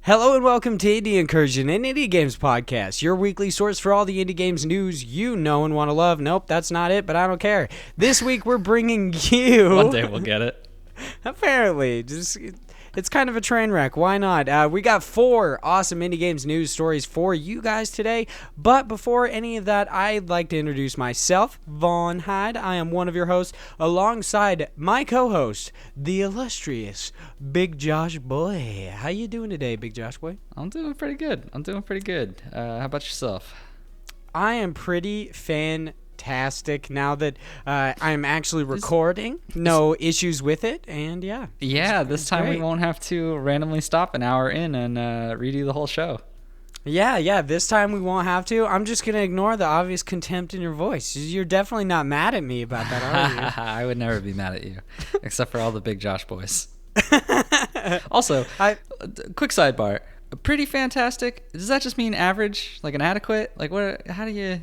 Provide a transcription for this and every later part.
Hello and welcome to Indie Incursion, an indie games podcast, your weekly source for all the indie games news you know and want to love. Nope, that's not it, but I don't care. This week we're bringing you... One day we'll get it. Apparently. It's kind of a train wreck. Why not? We got 4 awesome indie games news stories for you guys today. But before any of that, I'd like to introduce myself, Vaughn Hyde. I am one of your hosts, alongside my co-host, the illustrious Big Josh Boy. How you doing today, Big Josh Boy? I'm doing pretty good. How about yourself? I am pretty fantastic now that I'm actually recording. No issues with it, and yeah. Yeah, this time great. We won't have to randomly stop an hour in and redo the whole show. Yeah, this time we won't have to. I'm just going to ignore the obvious contempt in your voice. You're definitely not mad at me about that, are you? I would never be mad at you, except for all the Big Josh boys. Also, quick sidebar. Pretty fantastic. Does that just mean average? Like an adequate? Like what? How do you...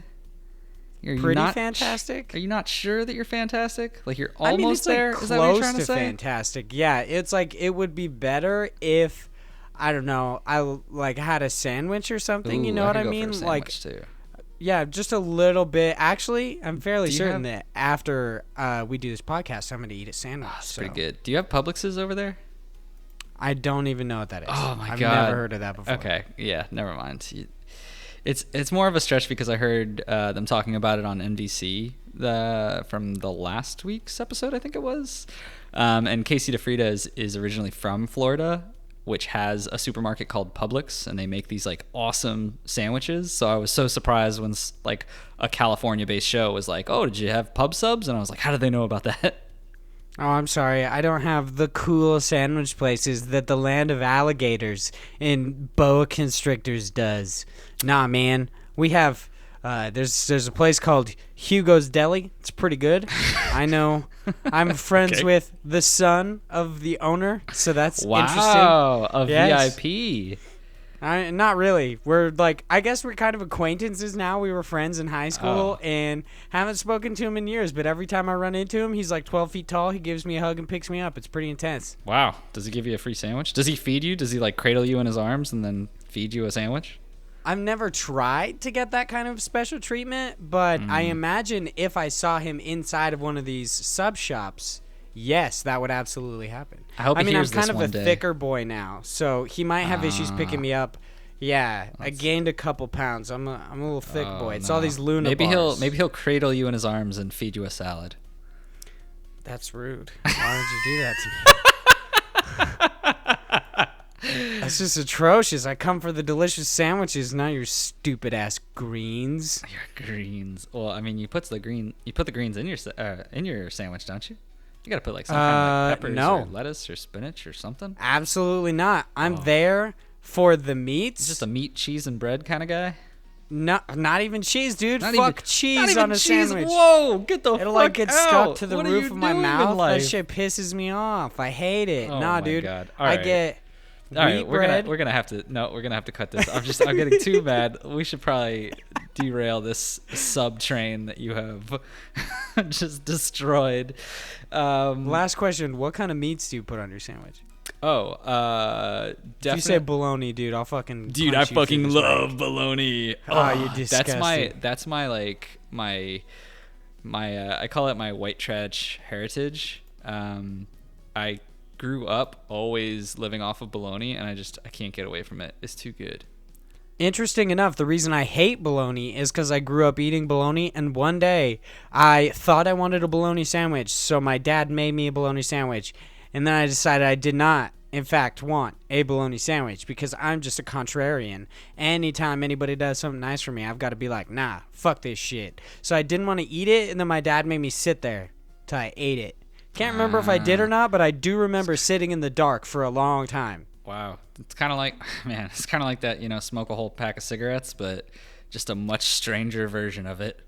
Fantastic? Are you not sure that you're fantastic? Like you're almost there? Like is that what you're trying to close say? Fantastic. Yeah, it's like it would be better if, I don't know, I like had a sandwich or something. Ooh, you know what I mean? For a sandwich too. Yeah, just a little bit. Actually, I'm fairly certain that after we do this podcast, I'm going to eat a sandwich. Oh, that's pretty good. Do you have Publixes over there? I don't even know what that is. Oh my God. I've never heard of that before. Okay, yeah, never mind. It's more of a stretch because I heard them talking about it on NBC from the last week's episode, I think it was. And Casey DeFrida is originally from Florida, which has a supermarket called Publix, and they make these like awesome sandwiches. So I was so surprised when like a California-based show was like, "Oh, did you have pub subs?" And I was like, "How did they know about that?" Oh, I'm sorry. I don't have the cool sandwich places that the land of alligators and boa constrictors does. Nah, man. We have there's a place called Hugo's Deli. It's pretty good. I know. I'm friends with the son of the owner, so that's interesting. Wow, a yes. VIP. Not really. We're like, I guess we're kind of acquaintances now. We were friends in high school and haven't spoken to him in years. But every time I run into him, he's like 12 feet tall. He gives me a hug and picks me up. It's pretty intense. Wow. Does he give you a free sandwich? Does he feed you? Does he like cradle you in his arms and then feed you a sandwich? I've never tried to get that kind of special treatment, but I imagine if I saw him inside of one of these sub shops, yes, that would absolutely happen. I mean, I'm kind of a thicker boy now, so he might have issues picking me up. Yeah, I gained a couple pounds. I'm a little thick boy. It's all these Luna bars. Maybe he'll cradle you in his arms and feed you a salad. That's rude. Why would you do that to me? That's just atrocious. I come for the delicious sandwiches, not your stupid ass greens. Your greens. Well, I mean, you put the greens in your sandwich, don't you? You gotta put like some kind of like peppers or lettuce or spinach or something. Absolutely not. I'm there for the meats. Just a meat, cheese, and bread kind of guy. No, not even cheese, dude. Fuck cheese on a sandwich. Whoa, get the fuck out. It'll like get stuck to the roof of my mouth. That shit pisses me off. I hate it. Nah, dude. God. I get wheat bread. We're gonna have to cut this. I'm getting too mad. We should probably derail this sub train that you have just destroyed. Last question: what kind of meats do you put on your sandwich? Definitely. If you say bologna, dude, I'll fucking dude, I fucking love bologna. Oh, you're disgusting. That's my like my I call it my white trash heritage. I grew up always living off of bologna, and I can't get away from it. It's too good. Interesting enough, the reason I hate bologna is because I grew up eating bologna, and one day I thought I wanted a bologna sandwich, so my dad made me a bologna sandwich, and then I decided I did not, in fact, want a bologna sandwich because I'm just a contrarian. Anytime anybody does something nice for me, I've got to be like, nah, fuck this shit. So I didn't want to eat it, and then my dad made me sit there till I ate it. Can't remember if I did or not, but I do remember sitting in the dark for a long time. Wow. It's kind of like that, smoke a whole pack of cigarettes, but just a much stranger version of it.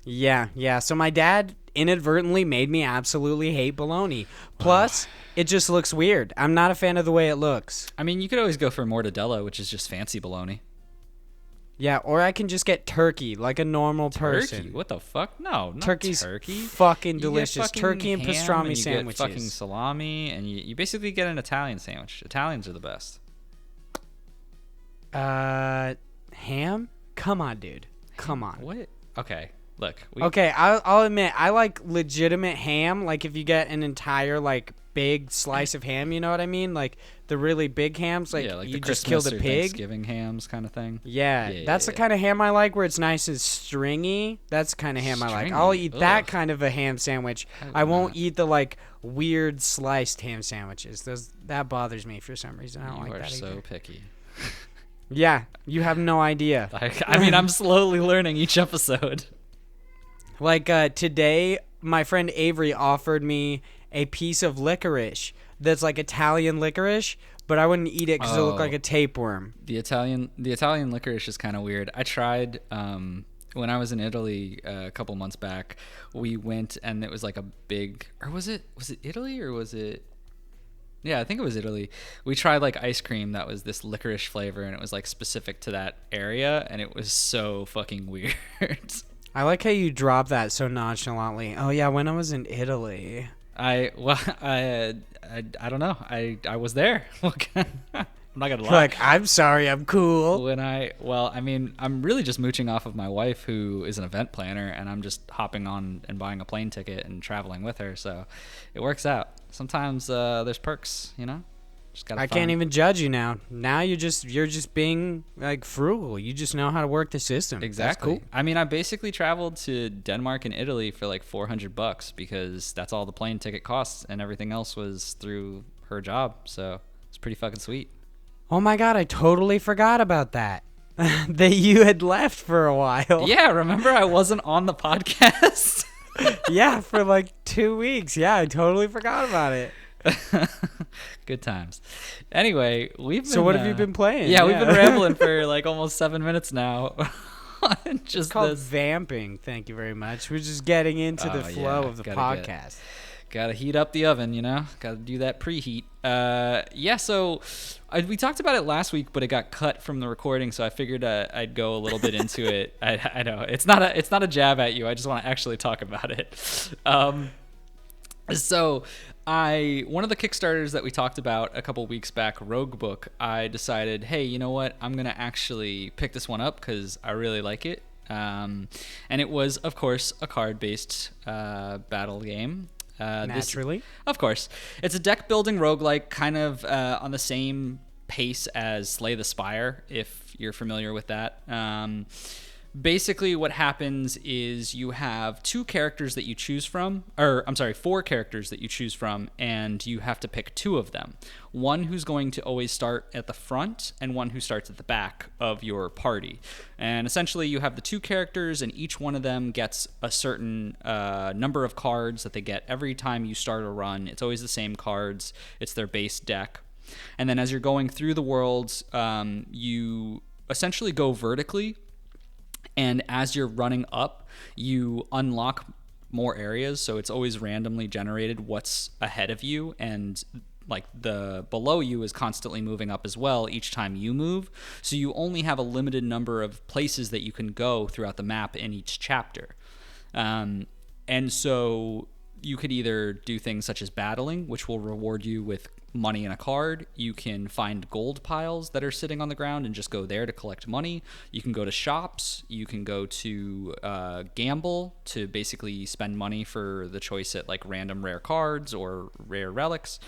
Yeah. So my dad inadvertently made me absolutely hate bologna. Plus, it just looks weird. I'm not a fan of the way it looks. I mean, you could always go for mortadella, which is just fancy bologna. Yeah, or I can just get turkey like a normal person. Turkey? What the fuck? No, not Turkey's turkey. Fucking delicious. Turkey and pastrami and sandwiches. Get fucking salami, and you basically get an Italian sandwich. Italians are the best. Ham? Come on, dude. Come on. What? Okay. Look. Okay, I'll admit I like legitimate ham. Like if you get an entire like big slice of ham, you know what I mean? Like the really big hams, like, yeah, like you the just Christmas killed a or pig. Thanksgiving hams kind of thing. Yeah, that's the kind of ham I like, where it's nice and stringy. That's the kind of ham I like. I'll eat that kind of a ham sandwich. I won't eat the like weird sliced ham sandwiches. That bothers me for some reason. I don't like that either. You are so picky. Yeah, you have no idea. I mean, I'm slowly learning each episode. Like today, my friend Avery offered me a piece of licorice that's like Italian licorice, but I wouldn't eat it because it looked like a tapeworm. The Italian licorice is kind of weird. I tried when I was in Italy a couple months back. We went and it was like a big, or was it Italy or was it? Yeah, I think it was Italy. We tried like ice cream that was this licorice flavor, and it was like specific to that area, and it was so fucking weird. I like how you drop that so nonchalantly. Oh yeah, when I was in Italy. I don't know. I was there. I'm not gonna lie. Like, I'm sorry, I'm cool. I mean, I'm really just mooching off of my wife, who is an event planner, and I'm just hopping on and buying a plane ticket and traveling with her. So it works out. Sometimes there's perks, you know. I can't even judge you now. Now you're just being like frugal. You just know how to work the system. Exactly. That's cool. I mean, I basically traveled to Denmark and Italy for like $400 because that's all the plane ticket costs, and everything else was through her job. So it's pretty fucking sweet. Oh my god, I totally forgot about that. That you had left for a while. Yeah, remember I wasn't on the podcast? Yeah, for like 2 weeks. Yeah, I totally forgot about it. Good times. Anyway, we've been, so what have you been playing? Yeah, we've been rambling for like almost 7 minutes now. Just it's called vamping. Thank you very much. We're just getting into the flow of the podcast. Gotta heat up the oven, you know. Gotta do that preheat. So we talked about it last week, but it got cut from the recording, so I figured I'd go a little bit into it. I know it's not a jab at you. I just want to actually talk about it. So one of the Kickstarters that we talked about a couple weeks back, Rogue Book, I decided, hey, you know what? I'm going to actually pick this one up because I really like it. And it was, of course, a card-based battle game. Naturally. Of course. It's a deck-building roguelike, kind of on the same pace as Slay the Spire, if you're familiar with that. Basically, what happens is you have four characters that you choose from, and you have to pick two of them. One who's going to always start at the front, and one who starts at the back of your party. And essentially, you have the two characters, and each one of them gets a certain number of cards that they get every time you start a run. It's always the same cards. It's their base deck. And then as you're going through the worlds, you essentially go vertically. And as you're running up, you unlock more areas. So it's always randomly generated what's ahead of you. And like the below you is constantly moving up as well each time you move. So you only have a limited number of places that you can go throughout the map in each chapter. And so you could either do things such as battling, which will reward you with money and a card. You can find gold piles that are sitting on the ground and just go there to collect money. You can go to shops. You can go to gamble to basically spend money for the choice at like random rare cards or rare relics.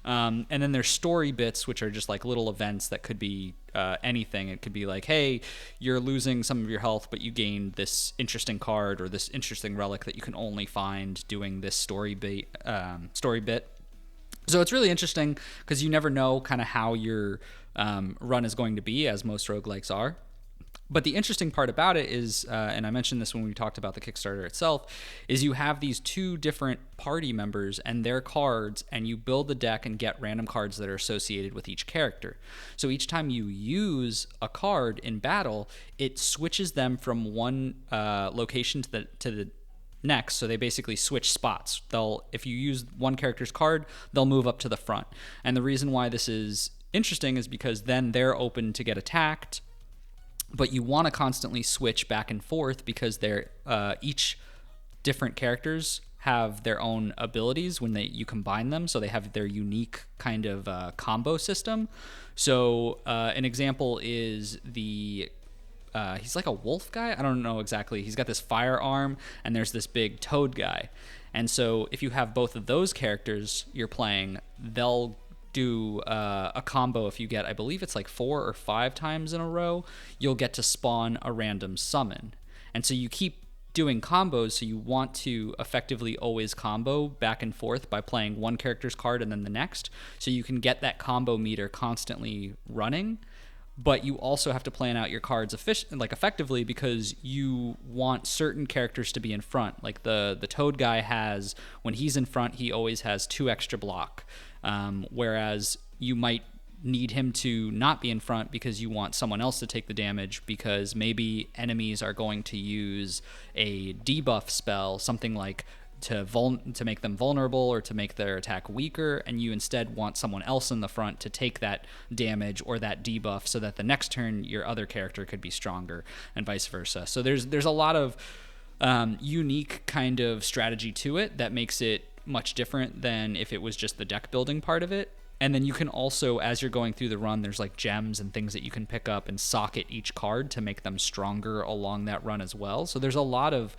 And then there's story bits, which are just like little events that could be anything. It could be like, hey, you're losing some of your health, but you gained this interesting card or this interesting relic that you can only find doing this story bit. So it's really interesting because you never know kind of how your run is going to be, as most roguelikes are. But the interesting part about it is, and I mentioned this when we talked about the Kickstarter itself, is you have these two different party members and their cards, and you build the deck and get random cards that are associated with each character. So each time you use a card in battle, it switches them from one location to the next. So they basically switch spots. If you use one character's card, they'll move up to the front. And the reason why this is interesting is because then they're open to get attacked, but you want to constantly switch back and forth because they're each different characters have their own abilities when you combine them, so they have their unique kind of combo system. So an example is he's like a wolf guy. I don't know exactly. He's got this firearm, and there's this big toad guy. And so if you have both of those characters you're playing, they'll do a combo. If you get, I believe it's like 4 or 5 times in a row, you'll get to spawn a random summon. And so you keep doing combos, so you want to effectively always combo back and forth by playing one character's card and then the next, so you can get that combo meter constantly running. But you also have to plan out your cards effectively, because you want certain characters to be in front. Like the toad guy has, when he's in front, he always has 2 extra block. Whereas you might need him to not be in front because you want someone else to take the damage, because maybe enemies are going to use a debuff spell, something like to make them vulnerable or to make their attack weaker, and you instead want someone else in the front to take that damage or that debuff, so that the next turn your other character could be stronger, and vice versa. So there's a lot of unique kind of strategy to it that makes it much different than if it was just the deck building part of it. And then you can also, as you're going through the run, there's like gems and things that you can pick up and socket each card to make them stronger along that run as well. So there's a lot of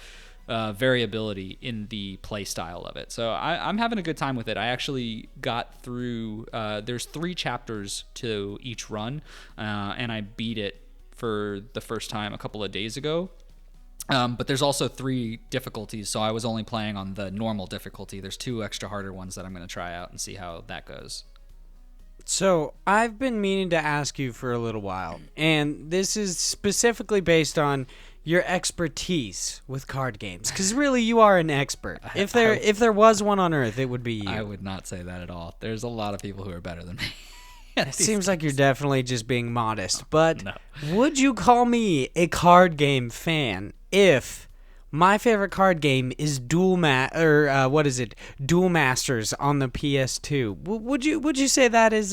variability in the play style of it. So I'm having a good time with it. I actually got through, there's 3 chapters to each run, and I beat it for the first time a couple of days ago. But there's also 3 difficulties, so I was only playing on the normal difficulty. There's 2 extra harder ones that I'm going to try out and see how that goes. So I've been meaning to ask you for a little while, and this is specifically based on your expertise with card games, because really you are an expert. If there was one on Earth, it would be you. I would not say that at all. There's a lot of people who are better than me. It seems like you're definitely just being modest, but No. Would you call me a card game fan if my favorite card game is Duel Masters on the PS2? Would you say that is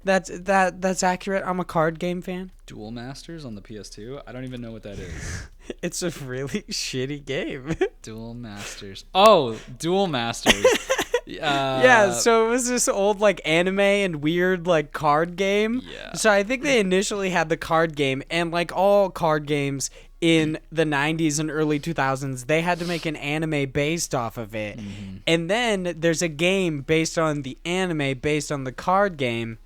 that's accurate? I'm a card game fan. Duel Masters on the PS2? I don't even know what that is. It's a really shitty game. Duel Masters. Oh, Duel Masters. Yeah, so it was this old like anime and weird like card game. Yeah. So I think they initially had the card game, and like all card games in the 90s and early 2000s, they had to make an anime based off of it. Mm-hmm. And then there's a game based on the anime based on the card game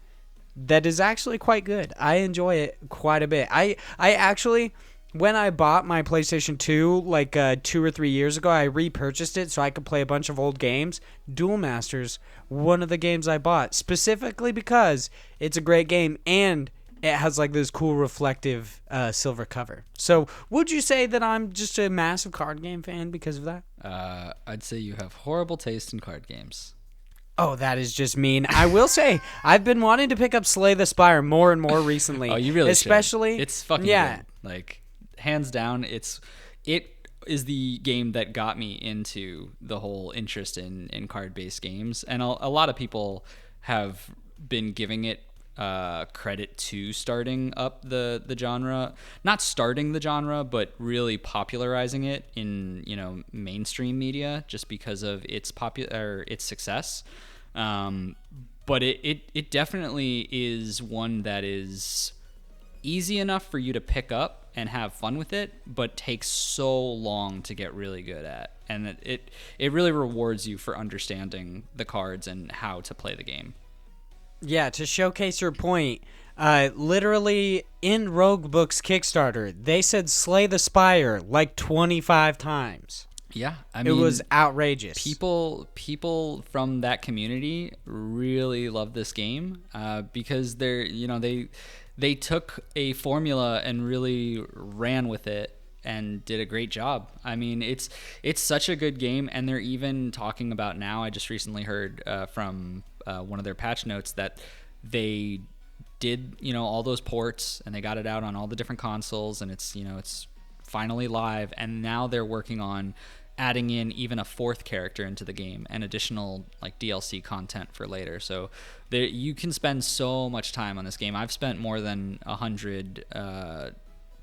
that is actually quite good. I enjoy it quite a bit. I actually, when I bought my PlayStation 2 like 2 or 3 years ago, I repurchased it so I could play a bunch of old games. Duel Masters, one of the games I bought, specifically because it's a great game and it has like this cool reflective silver cover. So would you say that I'm just a massive card game fan because of that? I'd say you have horrible taste in card games. Oh, that is just mean. I will say, I've been wanting to pick up Slay the Spire more and more recently. Oh, you really especially should. It's fucking good. Like, hands down, it is the game that got me into the whole interest in card-based games. And a lot of people have been giving it credit to starting up the genre. Not starting the genre, but really popularizing it in, mainstream media just because of its success. But it definitely is one that is easy enough for you to pick up and have fun with it, but takes so long to get really good at. And it really rewards you for understanding the cards and how to play the game. Yeah, to showcase your point, literally in Roguebook's Kickstarter, they said Slay the Spire like 25 times. Yeah, it was outrageous. People from that community really love this game because they took a formula and really ran with it and did a great job. I mean, it's such a good game, and they're even talking about now. I just recently heard from one of their patch notes that they did all those ports and they got it out on all the different consoles, and it's finally live, and now they're working on adding in even a 4th character into the game and additional like DLC content for later. So you can spend so much time on this game. I've spent more than 100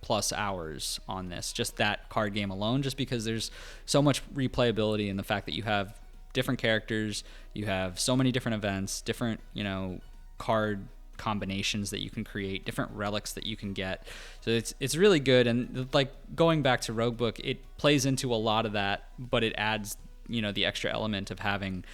plus hours on this, just that card game alone, just because there's so much replayability in the fact that you have different characters, you have so many different events, different, card combinations that you can create, different relics that you can get. So it's really good. And like going back to Roguebook, it plays into a lot of that, but it adds, the extra element of having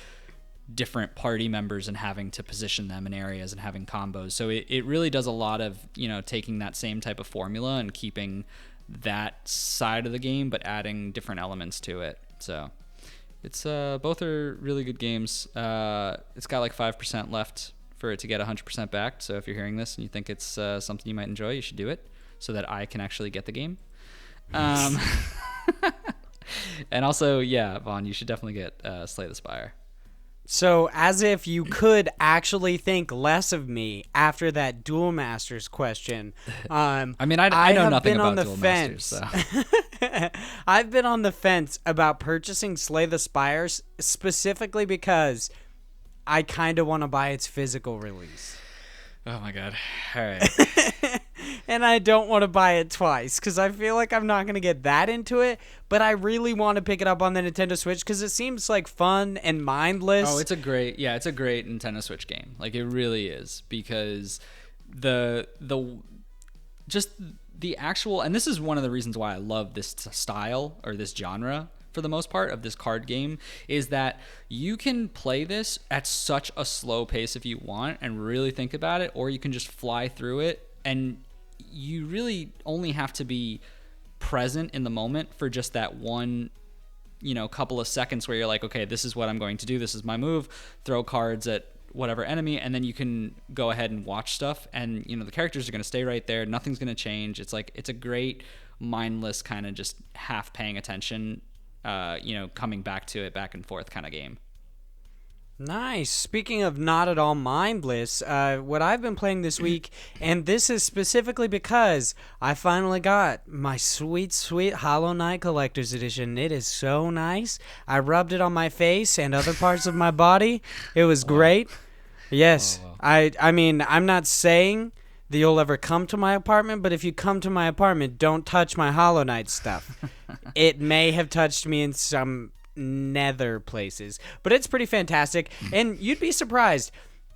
different party members and having to position them in areas and having combos. So it really does a lot of, taking that same type of formula and keeping that side of the game, but adding different elements to it. So it's both are really good games. It's got like 5% left for it to get 100% back. So if you're hearing this and you think it's something you might enjoy, you should do it so that I can actually get the game. And also, yeah, Vaughn, you should definitely get Slay the Spire. So, as if you could actually think less of me after that Duel Masters question. I know nothing about Duel Masters. So. I've been on the fence about purchasing Slay the Spires specifically because I kind of want to buy its physical release. Oh my god. All right. And I don't want to buy it twice because I feel like I'm not going to get that into it, but I really want to pick it up on the Nintendo Switch because it seems like fun and mindless. Oh, it's a great Nintendo Switch game. Like it really is, because the actual, and this is one of the reasons why I love this style or this genre for the most part of this card game, is that you can play this at such a slow pace if you want and really think about it, or you can just fly through it, and you really only have to be present in the moment for just that one, couple of seconds where you're like, okay, this is what I'm going to do. This is my move. Throw cards at whatever enemy, and then you can go ahead and watch stuff, and the characters are going to stay right there. Nothing's going to change. It's like, it's a great mindless kind of just half paying attention, coming back to it back and forth kind of game. Nice. Speaking of not at all mindless, what I've been playing this week, and this is specifically because I finally got my sweet, sweet Hollow Knight Collector's Edition. It is so nice. I rubbed it on my face and other parts of my body. It was great. Yes. Wow. I mean, I'm not saying that you'll ever come to my apartment, but if you come to my apartment, don't touch my Hollow Knight stuff. It may have touched me in some nether places, but it's pretty fantastic, and you'd be surprised.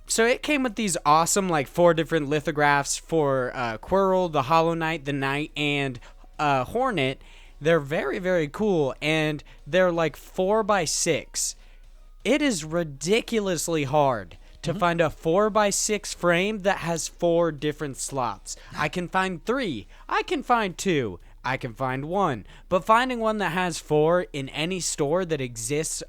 So it came with these awesome 4 different lithographs for Quirrell, the Hollow Knight, the Knight, and Hornet. They're very, very cool, and they're 4x6. It is ridiculously hard to find a 4x6 frame that has 4 different slots. I can find 3. I can find 2. I can find 1, but finding one that has 4 in any store that exists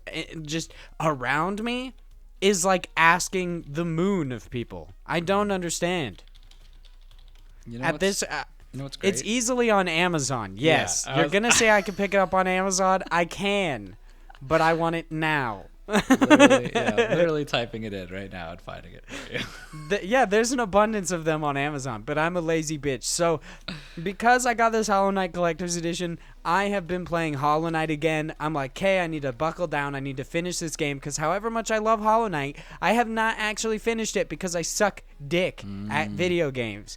just around me is like asking the moon of people. I don't understand. What's great? It's easily on Amazon. Yes, Yeah, you're gonna say I can pick it up on Amazon. I can, but I want it now. Literally typing it in right now and finding it for you. There's an abundance of them on Amazon, but I'm a lazy bitch. So because I got this Hollow Knight Collector's Edition, I have been playing Hollow Knight again. I'm like, hey, I need to buckle down. I need to finish this game, because however much I love Hollow Knight, I have not actually finished it because I suck dick at video games.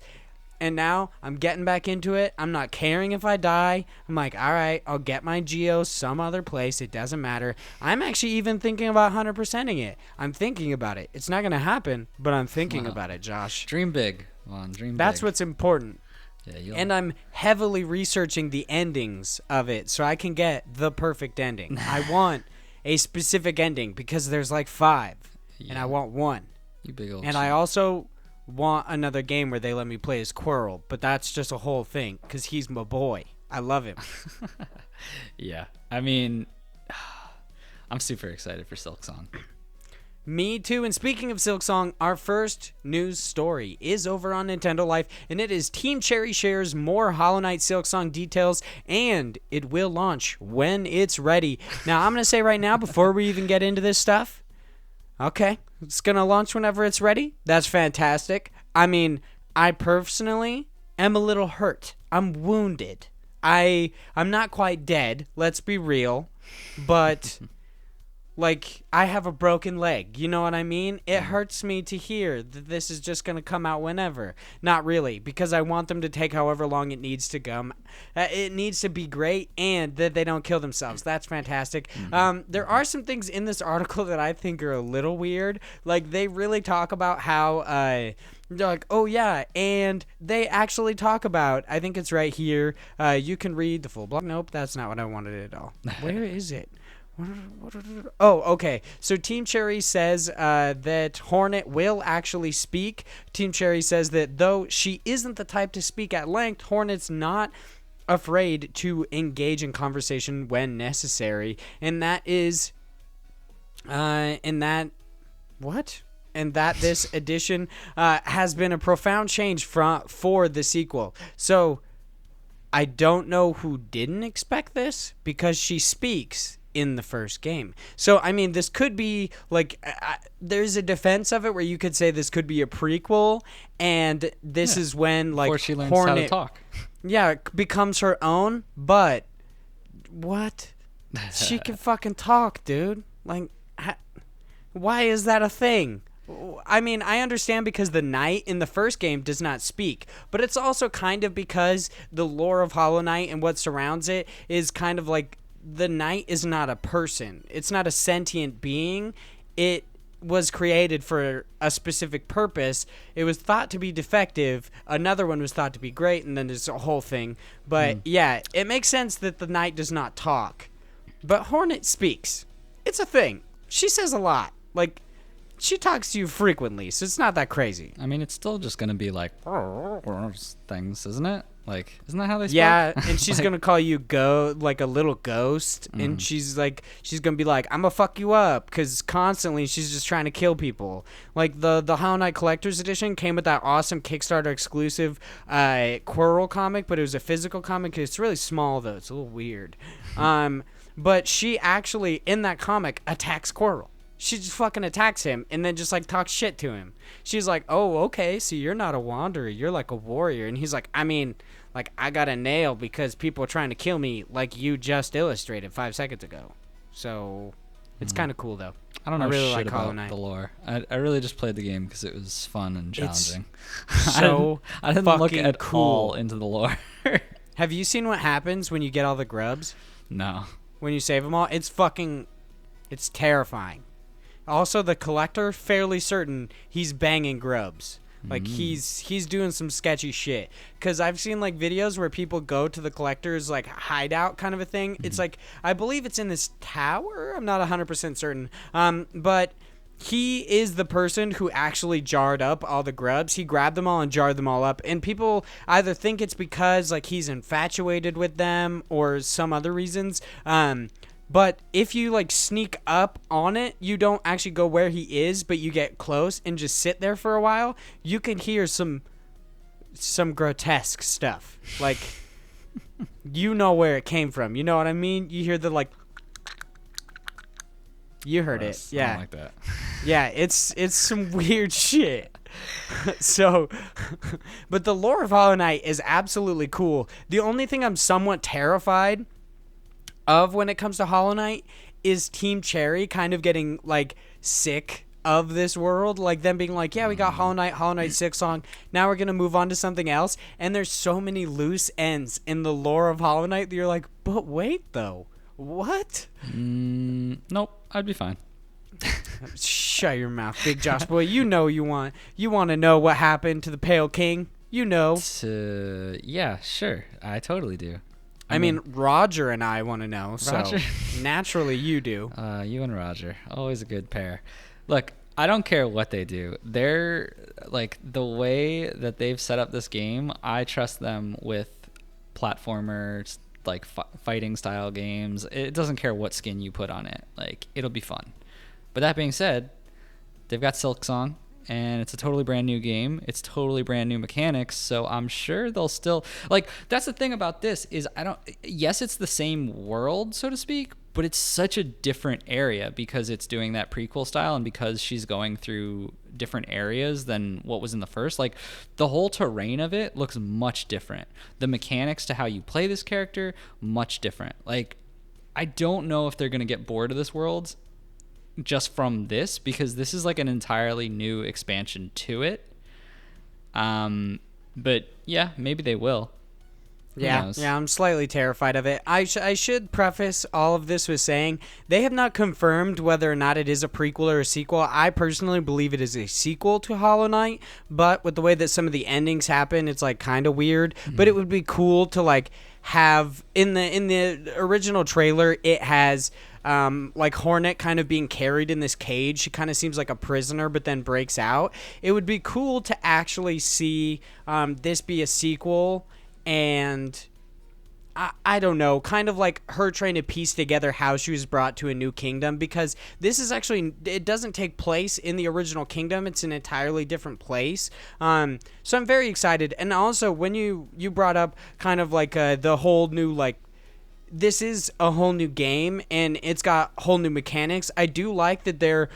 And now I'm getting back into it. I'm not caring if I die. I'm like, all right, I'll get my Geo some other place. It doesn't matter. I'm actually even thinking about 100%ing it. I'm thinking about it. It's not going to happen, but I'm thinking about it, Josh. Dream big. Come on, dream big. That's what's important. Yeah, and I'm heavily researching the endings of it so I can get the perfect ending. I want a specific ending because there's 5, and I want one. You big old And shit. I also want another game where they let me play as Quirrell, but that's just a whole thing because he's my boy. I love him. Yeah, I mean, I'm super excited for Silksong. Me too. And speaking of Silksong, our first news story is over on Nintendo Life, and it is Team Cherry shares more Hollow Knight Silksong details, and it will launch when it's ready. Now, I'm going to say right now, before we even get into this stuff, okay, it's going to launch whenever it's ready. That's fantastic. I mean, I personally am a little hurt. I'm wounded. I'm not quite dead, let's be real, but like I have a broken leg. You know what I mean? It hurts me to hear that this is just going to come out whenever. Not really, because I want them to take however long it needs to come. It needs to be great, and that they don't kill themselves. That's fantastic. There are some things in this article that I think are a little weird. Like, they really talk about how they're like, oh yeah, and they actually talk about, I think it's right here, you can read the full blog. Nope, that's not what I wanted at all. Where is it? Oh, okay. So Team Cherry says that Hornet will actually speak. Team Cherry says that though she isn't the type to speak at length, Hornet's not afraid to engage in conversation when necessary. And that is, and that this edition has been a profound change for the sequel. So I don't know who didn't expect this, because she speaks in the first game. So, I mean, this could be, like, there's a defense of it where you could say this could be a prequel, and this is when, like, before she learns Hornet, how to talk. Yeah, becomes her own, but what? She can fucking talk, dude. Like, why is that a thing? I mean, I understand because the knight in the first game does not speak, but it's also kind of because the lore of Hollow Knight and what surrounds it is kind of like the knight is not a person. It's not a sentient being. It was created for a specific purpose. It was thought to be defective. Another one was thought to be great, and then there's a whole thing. But yeah, it makes sense that the knight does not talk. But Hornet speaks. It's a thing. She says a lot. Like, she talks to you frequently, so it's not that crazy. I mean, it's still just going to be like things, isn't it? Like, isn't that how they speak? Yeah, and she's going to call you like a little ghost, and she's going to be like, I'm going to fuck you up, because constantly she's just trying to kill people. Like, the Hollow Knight Collector's Edition came with that awesome Kickstarter exclusive Quirrell comic, but it was a physical comic. It's really small, though. It's a little weird. But she actually, in that comic, attacks Quirrell. She just fucking attacks him and then just, like, talks shit to him. She's like, oh, okay, so you're not a wanderer. You're, like, a warrior. And he's like, I mean, like, I got a nail because people are trying to kill me like you just illustrated 5 seconds ago. So, it's kind of cool, though. I don't know really shit like Hollow about Knight. the lore. I really just played the game because it was fun and challenging. So I didn't look fucking at cool. all into the lore. Have you seen what happens when you get all the grubs? No. When you save them all? It's terrifying. Also, the collector, fairly certain he's banging grubs. Like, he's doing some sketchy shit. Because I've seen, like, videos where people go to the collector's, like, hideout kind of a thing. It's like, I believe it's in this tower. I'm not 100% certain. But he is the person who actually jarred up all the grubs. He grabbed them all and jarred them all up. And people either think it's because, like, he's infatuated with them or some other reasons. But if you, like, sneak up on it, you don't actually go where he is, but you get close and just sit there for a while, you can hear some grotesque stuff. Like, you know where it came from. You know what I mean? You hear the, like... You heard it. Yeah. I don't like that. Yeah, it's some weird shit. So, but the lore of Hollow Knight is absolutely cool. The only thing I'm somewhat terrified of when it comes to Hollow Knight is Team Cherry kind of getting, like, sick of this world. Like, them being like, yeah, we got Hollow Knight 6-song. Now we're going to move on to something else. And there's so many loose ends in the lore of Hollow Knight that you're like, but wait, though. What? Nope, I'd be fine. Shut your mouth, Big Josh boy. You know you want to know what happened to the Pale King. You know. Yeah, sure. I totally do. I mean, Roger and I want to know, Roger? so naturally you do. You and Roger, always a good pair. Look, I don't care what they do. They're, like, the way that they've set up this game, I trust them with platformers, like, fighting style games. It doesn't care what skin you put on it. Like, it'll be fun. But that being said, they've got Silksong, and it's a totally brand new game. It's totally brand new mechanics, so I'm sure they'll still... Like, that's the thing about this is yes, it's the same world, so to speak, but it's such a different area because it's doing that prequel style and because she's going through different areas than what was in the first. Like, the whole terrain of it looks much different. The mechanics to how you play this character, much different. Like, I don't know if they're going to get bored of this world. just from this, because this is like an entirely new expansion to it. But yeah, maybe they will. Yeah, I'm slightly terrified of it. I should preface all of this with saying they have not confirmed whether or not it is a prequel or a sequel. I personally believe it is a sequel to Hollow Knight, but with the way that some of the endings happen, it's like kind of weird. But it would be cool to like have in the original trailer, it has like Hornet kind of being carried in this cage. She kind of seems like a prisoner, but then breaks out. It would be cool to actually see this be a sequel. And I don't know, kind of like her trying to piece together how she was brought to a new kingdom, because this is actually, it doesn't take place in the original kingdom. It's an entirely different place. So I'm very excited. And also when you brought up kind of like the whole new, like, this is a whole new game and it's got whole new mechanics. I do like that they're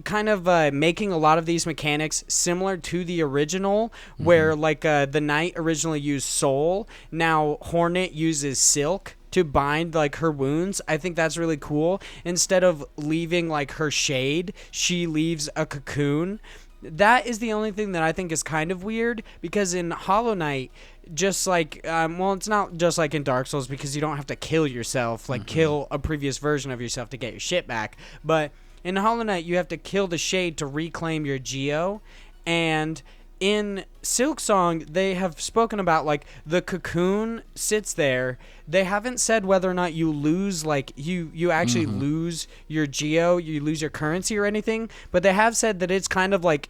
kind of making a lot of these mechanics similar to the original, where like the Knight originally used soul, now Hornet uses silk to bind like her wounds. I think that's really cool. Instead of leaving like her shade, she leaves a cocoon. That is the only thing that I think is kind of weird, because in Hollow Knight, just like well, it's not just like in Dark Souls, because you don't have to kill yourself, like kill a previous version of yourself to get your shit back, but in Hollow Knight, you have to kill the shade to reclaim your Geo. And in Silksong, they have spoken about, like, the cocoon sits there. They haven't said whether or not you lose, like, you actually lose your Geo, you lose your currency or anything. But they have said that it's kind of like,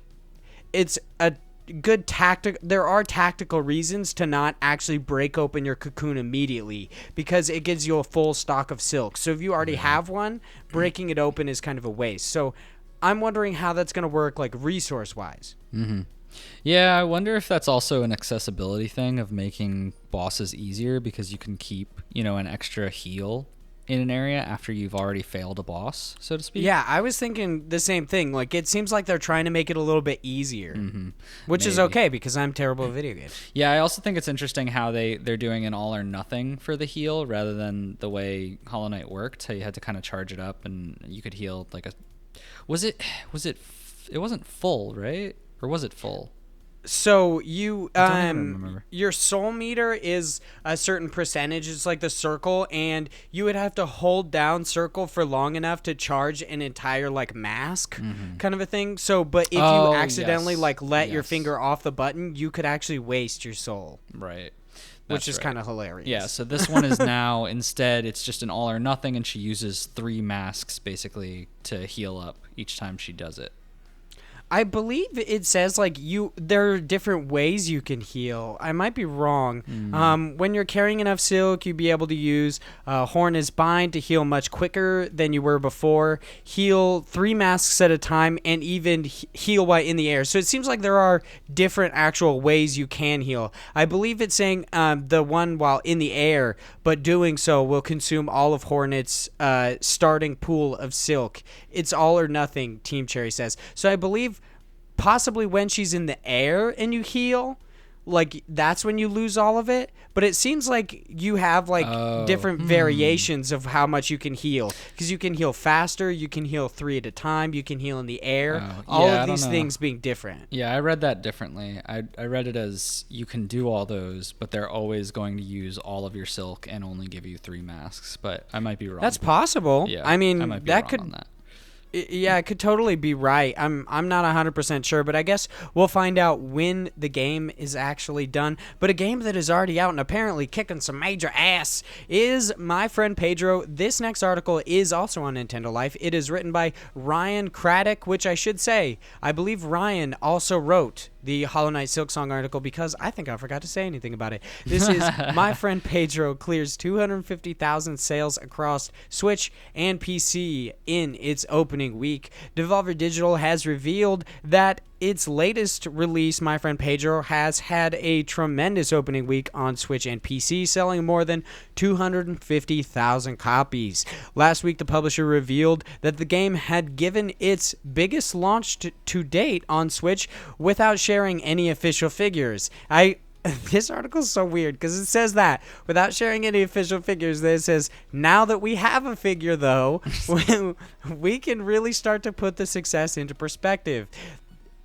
it's a good tactic. There are tactical reasons to not actually break open your cocoon immediately, because it gives you a full stock of silk. So if you already have one, breaking it open is kind of a waste. So I'm wondering how that's going to work, like, resource wise. Yeah, I wonder if that's also an accessibility thing of making bosses easier, because you can keep, you know, an extra heal in an area after you've already failed a boss, so to speak. Yeah, I was thinking the same thing. Like, it seems like they're trying to make it a little bit easier, which is okay, because I'm terrible at video games. Yeah, I also think it's interesting how they're doing an all or nothing for the heal, rather than the way Hollow Knight worked, how you had to kind of charge it up and you could heal like a... It wasn't full, right? Or was it full? So you I don't even remember. your soul meter is a certain percentage. It's like the circle, and you would have to hold down circle for long enough to charge an entire like mask kind of a thing. So but if you accidentally like let your finger off the button, you could actually waste your soul. Right. Which is kind of hilarious. Yeah, so this one is now instead it's just an all or nothing, and she uses 3 masks basically to heal up each time she does it. I believe it says like there are different ways you can heal. I might be wrong. When you're carrying enough silk, you'd be able to use Hornet's Bind to heal much quicker than you were before. Heal 3 masks at a time, and even heal while in the air. So it seems like there are different actual ways you can heal. I believe it's saying the one while in the air, but doing so will consume all of Hornet's starting pool of silk. It's all or nothing, Team Cherry says. So I believe possibly when she's in the air and you heal, like that's when you lose all of it. But it seems like you have like different variations of how much you can heal, because you can heal faster, you can heal 3 at a time, you can heal in the air. All of these things being different. Yeah, I read that differently. I read it as you can do all those, but they're always going to use all of your silk and only give you 3 masks. But I might be wrong. That's possible. Yeah, I mean, I might be that wrong could. on that. Yeah, it could totally be right. I'm not 100% sure, but I guess we'll find out when the game is actually done. But a game that is already out and apparently kicking some major ass is My Friend Pedro. This next article is also on Nintendo Life. It is written by Ryan Craddock, which I should say, I believe Ryan also wrote the Hollow Knight Silksong article, because I think I forgot to say anything about it. This is My Friend Pedro clears 250,000 sales across Switch and PC in its opening week. Devolver Digital has revealed that its latest release, My Friend Pedro, has had a tremendous opening week on Switch and PC, selling more than 250,000 copies. Last week, the publisher revealed that the game had given its biggest launch to date on Switch without sharing any official figures. this article is so weird because it says that without sharing any official figures, it says, now that we have a figure, though, we can really start to put the success into perspective.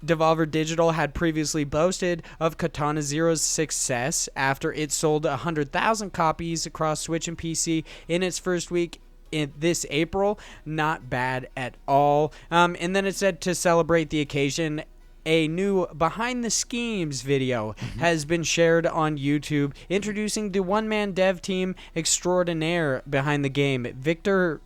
Devolver Digital had previously boasted of Katana Zero's success after it sold 100,000 copies across Switch and PC in its first week in this April. Not bad at all. And then it said, to celebrate the occasion, a new behind the schemes video has been shared on YouTube, introducing the one-man dev team extraordinaire behind the game. Victor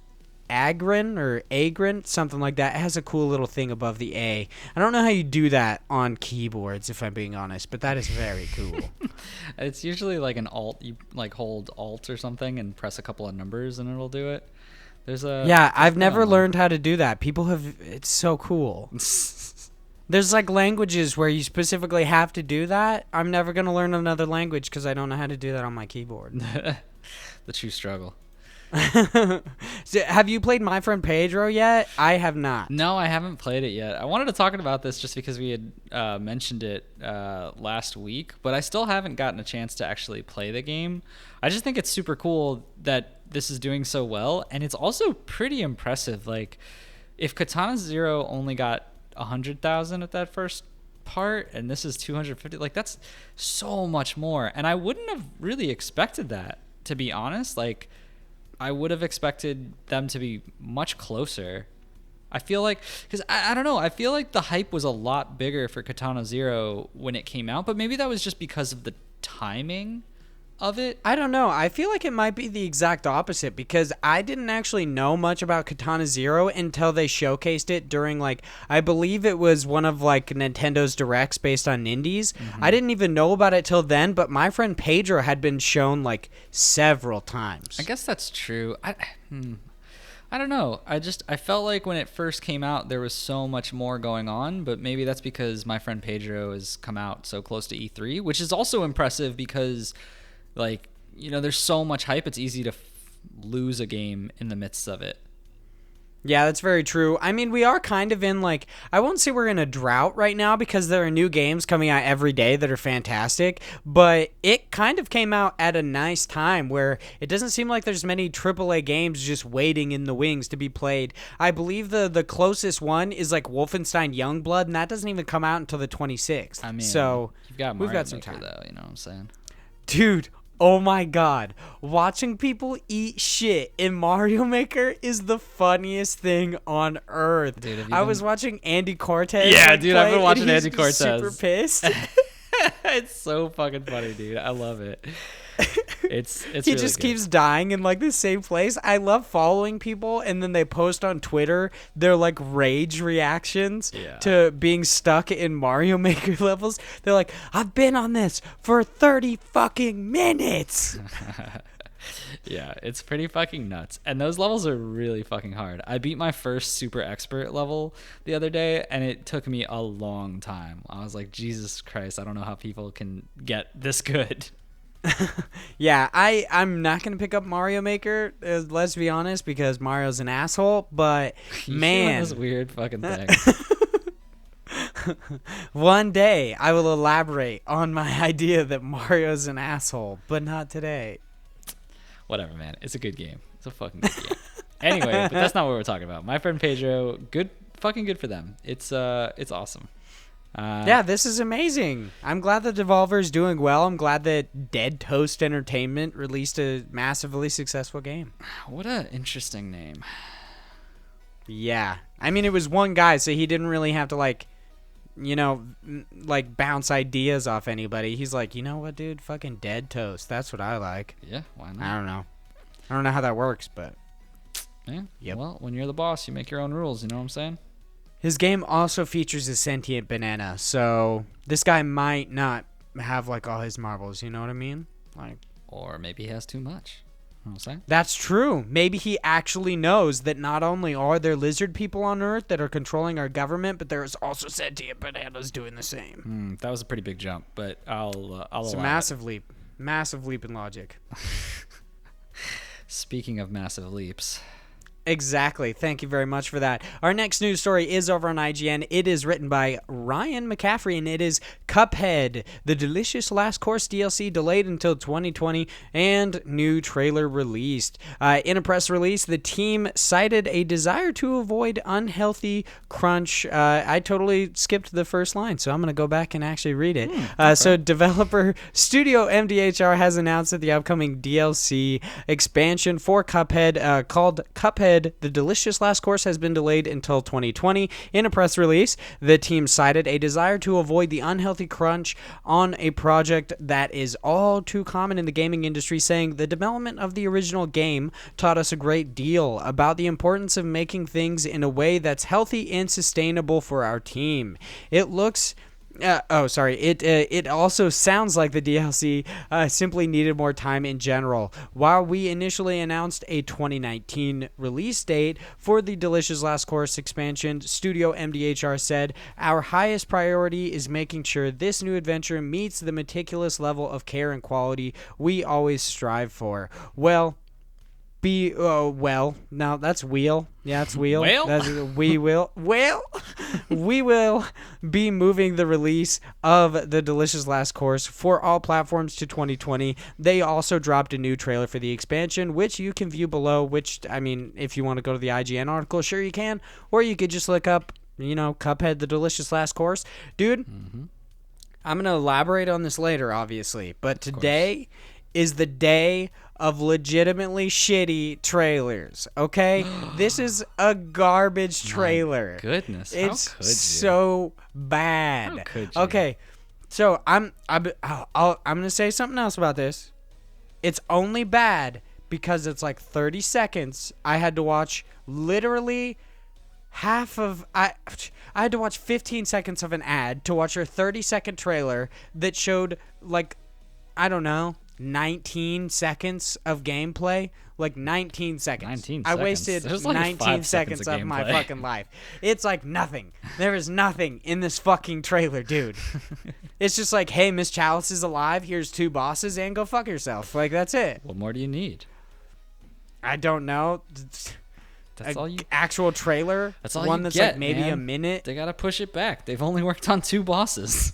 Agrin, something like that. It has a cool little thing above the A. I don't know how you do that on keyboards, if I'm being honest, but that is very cool. It's usually like an alt. You like hold alt or something and press a couple of numbers and it'll do it. I've never learned how to do that. People have. It's so cool. There's like languages where you specifically have to do that. I'm never going to learn another language because I don't know how to do that on my keyboard. The true struggle. So, have you played My Friend Pedro yet? I have not. No, I haven't played it yet. I wanted to talk about this just because we had mentioned it last week, but I still haven't gotten a chance to actually play the game. I just think it's super cool that this is doing so well, and it's also pretty impressive. Like, if Katana Zero only got 100,000 at that first part, and this is 250, like that's so much more. And I wouldn't have really expected that, to be honest. Like, I would have expected them to be much closer. I feel like, because I don't know, I feel like the hype was a lot bigger for Katana Zero when it came out, but maybe that was just because of the timing of it. I don't know. I feel like it might be the exact opposite because I didn't actually know much about Katana Zero until they showcased it during, like, I believe it was one of like Nintendo's directs based on indies. I didn't even know about it till then, but My Friend Pedro had been shown like several times. I guess that's true. I don't know. I felt like when it first came out, there was so much more going on, but maybe that's because My Friend Pedro has come out so close to E3, which is also impressive because, like, you know, there's so much hype. It's easy to lose a game in the midst of it. Yeah, that's very true. I mean, we are kind of in, like, I won't say we're in a drought right now because there are new games coming out every day that are fantastic, but it kind of came out at a nice time where it doesn't seem like there's many AAA games just waiting in the wings to be played. I believe the closest one is, like, Wolfenstein Youngblood, and that doesn't even come out until the 26th. I mean, so you've got we've Mario got some Maker, time. though, you know what I'm saying? Dude, oh my god. Watching people eat shit in Mario Maker is the funniest thing on earth. Dude, I was watching Andy Cortez. Yeah, like, dude, I've been play, watching and he's Andy Cortez. super pissed. It's so fucking funny, dude. I love it. It's He really just good. keeps dying in like the same place. I love following people and then they post on Twitter their like rage reactions to being stuck in Mario Maker levels. They're like, I've been on this for 30 fucking minutes. Yeah, it's pretty fucking nuts. And those levels are really fucking hard. I beat my first super expert level the other day, and it took me a long time. I was like, Jesus Christ, I don't know how people can get this good. Yeah, I'm not going to pick up Mario Maker, let's be honest, because Mario's an asshole, but man. This weird fucking thing. One day I will elaborate on my idea that Mario's an asshole, but not today. Whatever, man. It's a good game. It's a fucking good game. Anyway, but that's not what we're talking about. My Friend Pedro, fucking good for them. It's awesome. Yeah, this is amazing. I'm glad that Devolver is doing well. I'm glad that Dead Toast Entertainment released a massively successful game. What a interesting name. Yeah. I mean, it was one guy, so he didn't really have to, like, you know, like, bounce ideas off anybody. He's like, you know what, dude? Fucking Dead Toast. That's what I like. Yeah, why not? I don't know how that works, but... Yeah. Yep. Well, when you're the boss, you make your own rules. You know what I'm saying? His game also features a sentient banana, so this guy might not have, like, all his marbles, you know what I mean? Like, or maybe he has too much. You know what I'm saying? that's true. Maybe he actually knows that not only are there lizard people on Earth that are controlling our government, but there's also sentient bananas doing the same. That was a pretty big jump, but I'll It's a allow massive leap. Massive leap in logic. Speaking of massive leaps, Exactly. Thank you very much for that. Our next news story is over on IGN. It is written by Ryan McCaffrey, and it is Cuphead, the Delicious Last Course DLC delayed until 2020, and new trailer released. In a press release, the team cited a desire to avoid unhealthy crunch. I totally skipped the first line, so I'm going to go back and actually read it. So developer Studio MDHR has announced that the upcoming DLC expansion for Cuphead, called Cuphead, the Delicious Last Course, has been delayed until 2020. In a press release, the team cited a desire to avoid the unhealthy crunch on a project that is all too common in the gaming industry, saying the development of the original game taught us a great deal about the importance of making things in a way that's healthy and sustainable for our team. It looks... It also sounds like the DLC simply needed more time in general. While we initially announced a 2019 release date for the Delicious Last Course expansion, Studio MDHR said, "Our highest priority is making sure this new adventure meets the meticulous level of care and quality we always strive for." Now that's wheel. Yeah, it's wheel. We will be moving the release of the Delicious Last Course for all platforms to 2020. They also dropped a new trailer for the expansion, which you can view below, which, I mean, if you want to go to the IGN article, sure you can, or you could just look up, Cuphead, the Delicious Last Course. Dude, I'm going to elaborate on this later, obviously, but today is the day of legitimately shitty trailers, okay? This is a garbage trailer. My goodness, it's how could you? So bad. How could you? Okay, so I'm gonna say something else about this. It's only bad because it's like 30 seconds. I had to watch literally I had to watch 15 seconds of an ad to watch a 30-second trailer that showed, like, I don't know, 19 seconds of gameplay. Like 19 seconds. 19 I seconds. wasted There's like 19 5 seconds seconds of my gameplay. fucking life. It's like nothing. There is nothing in this fucking trailer, dude. It's just like, hey, Miss Chalice is alive. Here's 2 bosses and go fuck yourself. Like, that's it. What more do you need? I don't know. That's all you. Actual trailer. That's all one you that's get, like maybe man. a minute. They gotta push it back. They've only worked on 2 bosses.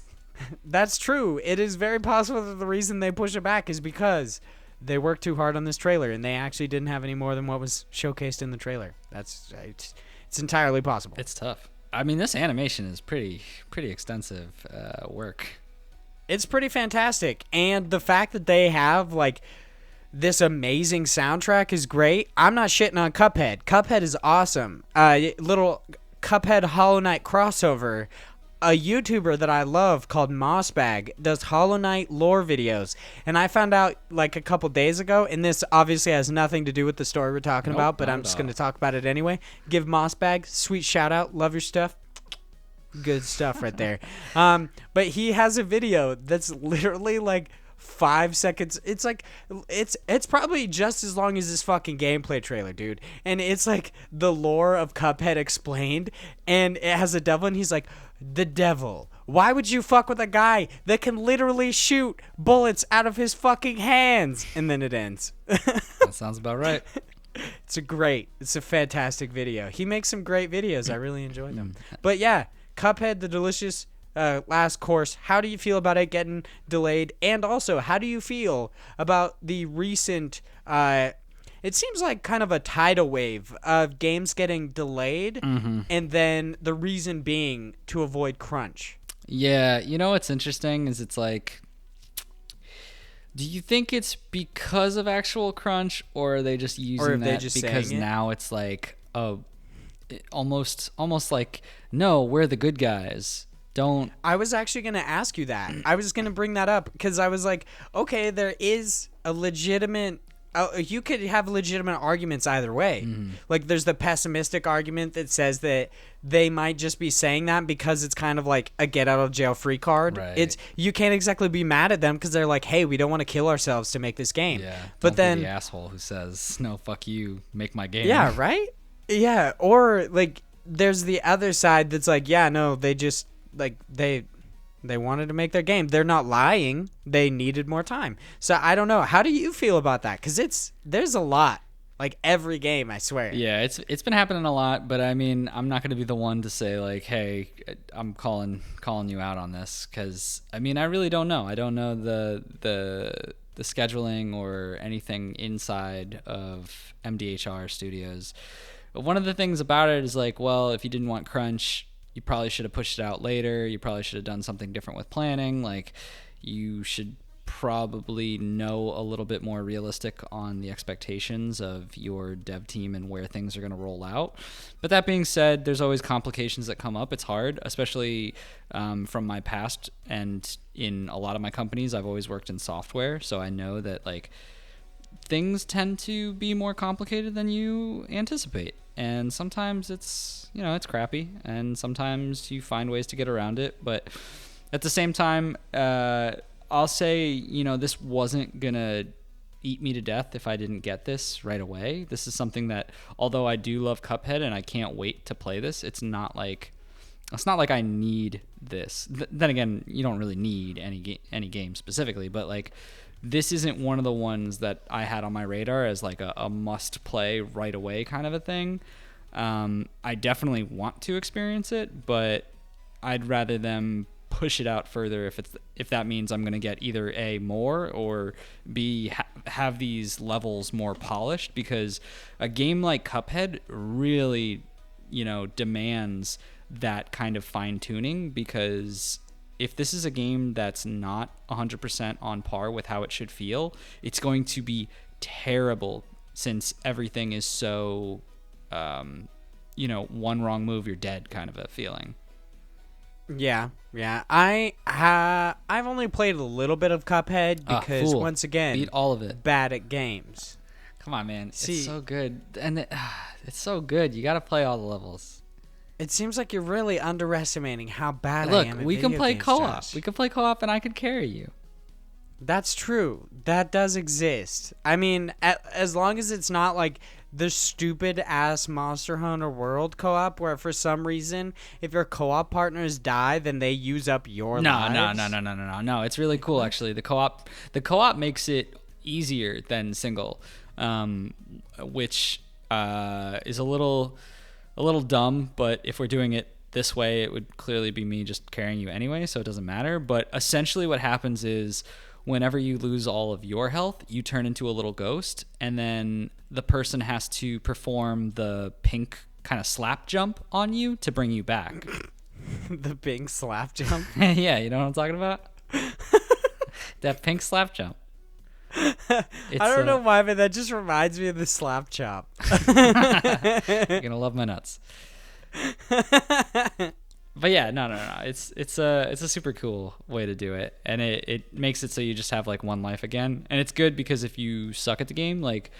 That's true. It is very possible that the reason they push it back is because they worked too hard on this trailer and they actually didn't have any more than what was showcased in the trailer. It's entirely possible. It's tough. I mean, this animation is pretty extensive work. It's pretty fantastic, and the fact that they have like this amazing soundtrack is great. I'm not shitting on Cuphead. Cuphead is awesome. Little Cuphead Hollow Knight crossover. A YouTuber that I love called Mossbag does Hollow Knight lore videos, and I found out like a couple days ago, and this obviously has nothing to do with the story we're talking about, but I'm just going to talk about it anyway. Give Mossbag sweet shout out. Love your stuff. Good stuff right there. But he has a video that's literally like 5 seconds. It's like it's probably just as long as this fucking gameplay trailer, dude. And it's like the lore of Cuphead explained, and it has a devil, and he's like, the devil. Why would you fuck with a guy that can literally shoot bullets out of his fucking hands? And then it ends. That sounds about right. It's a fantastic video. He makes some great videos. I really enjoy them. But yeah, Cuphead, the Delicious Last Course. How do you feel about it getting delayed? And also, how do you feel about the recent it seems like kind of a tidal wave of games getting delayed, and then the reason being to avoid crunch? Yeah, you know what's interesting is it's like, do you think it's because of actual crunch, or are they just using that because now it's like, almost like, no, we're the good guys. Don't. I was actually going to ask you that. I was going to bring that up because I was like, okay, there is a legitimate. You could have legitimate arguments either way. Like, there's the pessimistic argument that says that they might just be saying that because it's kind of like a get out of jail free card. Right. You can't exactly be mad at them because they're like, hey, we don't want to kill ourselves to make this game. Yeah. But then be the asshole who says, no, fuck you, make my game. Yeah, right? Yeah, or like there's the other side that's like, yeah, no, they just like they wanted to make their game. They're not lying. They needed more time. So I don't know. How do you feel about that? Because there's a lot Like every game, I swear. Yeah, it's been happening a lot, but I mean, I'm not going to be the one to say like, "Hey, I'm calling you out on this," because I mean, I really don't know. I don't know the scheduling or anything inside of MDHR Studios. But one of the things about it is like, well, if you didn't want crunch, you probably should have pushed it out later. You probably should have done something different with planning. Like, you should probably know a little bit more realistic on the expectations of your dev team and where things are going to roll out. But that being said, there's always complications that come up. It's hard, especially from my past, and in a lot of my companies, I've always worked in software, so I know that like things tend to be more complicated than you anticipate. And sometimes it's crappy, and sometimes you find ways to get around it. But at the same time, I'll say, this wasn't going to eat me to death if I didn't get this right away. This is something that, although I do love Cuphead and I can't wait to play this, it's not like I need this. Then again, you don't really need any game specifically, but like this isn't one of the ones that I had on my radar as like a must play right away kind of a thing. I definitely want to experience it, but I'd rather them push it out further if that means I'm going to get either A, more, or B, have these levels more polished, because a game like Cuphead really demands that kind of fine tuning, because if this is a game that's not 100% on par with how it should feel, it's going to be terrible, since everything is so one wrong move, you're dead kind of a feeling. Yeah. I've only played a little bit of Cuphead because once again, beat all of it. Bad at games. Come on, man. It's so good. And it's so good. You got to play all the levels. It seems like you're really underestimating how bad I am at we can video play games, co-op. Josh. We can play co-op and I could carry you. That's true. That does exist. I mean, as long as it's not like the stupid ass Monster Hunter World co-op where for some reason if your co-op partners die then they use up your lives. No. It's really cool actually. The co-op makes it easier than single, which is a little dumb, but if we're doing it this way, it would clearly be me just carrying you anyway, so it doesn't matter. But essentially what happens is whenever you lose all of your health, you turn into a little ghost, and then the person has to perform the pink kind of slap jump on you to bring you back. The pink slap jump? Yeah, you know what I'm talking about? That pink slap jump. I don't know why, but that just reminds me of the slap chop. You're gonna love my nuts. But yeah, no. It's a super cool way to do it, and it makes it so you just have like one life again, and it's good because if you suck at the game, like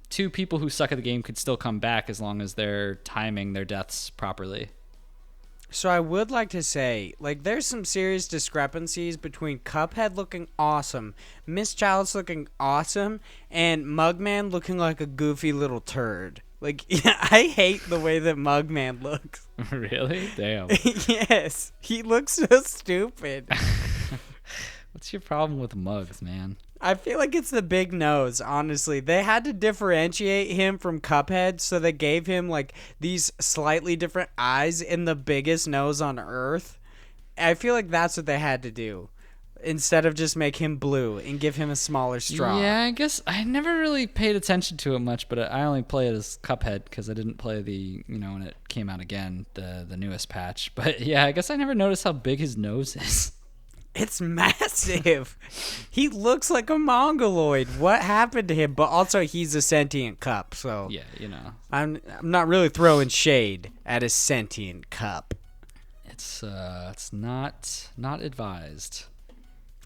two people who suck at the game could still come back as long as they're timing their deaths properly. So I would like to say, like, there's some serious discrepancies between Cuphead looking awesome, Miss Chalice looking awesome, and Mugman looking like a goofy little turd. Like, I hate the way that Mugman looks. Really? Damn. Yes. He looks so stupid. What's your problem with mugs, man? I feel like it's the big nose, honestly. They had to differentiate him from Cuphead, so they gave him, like, these slightly different eyes and the biggest nose on Earth. I feel like that's what they had to do, instead of just make him blue and give him a smaller straw. Yeah, I guess I never really paid attention to it much, but I only play it as Cuphead because I didn't play the, when it came out again, the newest patch. But yeah, I guess I never noticed how big his nose is. It's massive. He looks like a mongoloid. What happened to him? But also, he's a sentient cup, so yeah, I'm not really throwing shade at a sentient cup. It's not advised.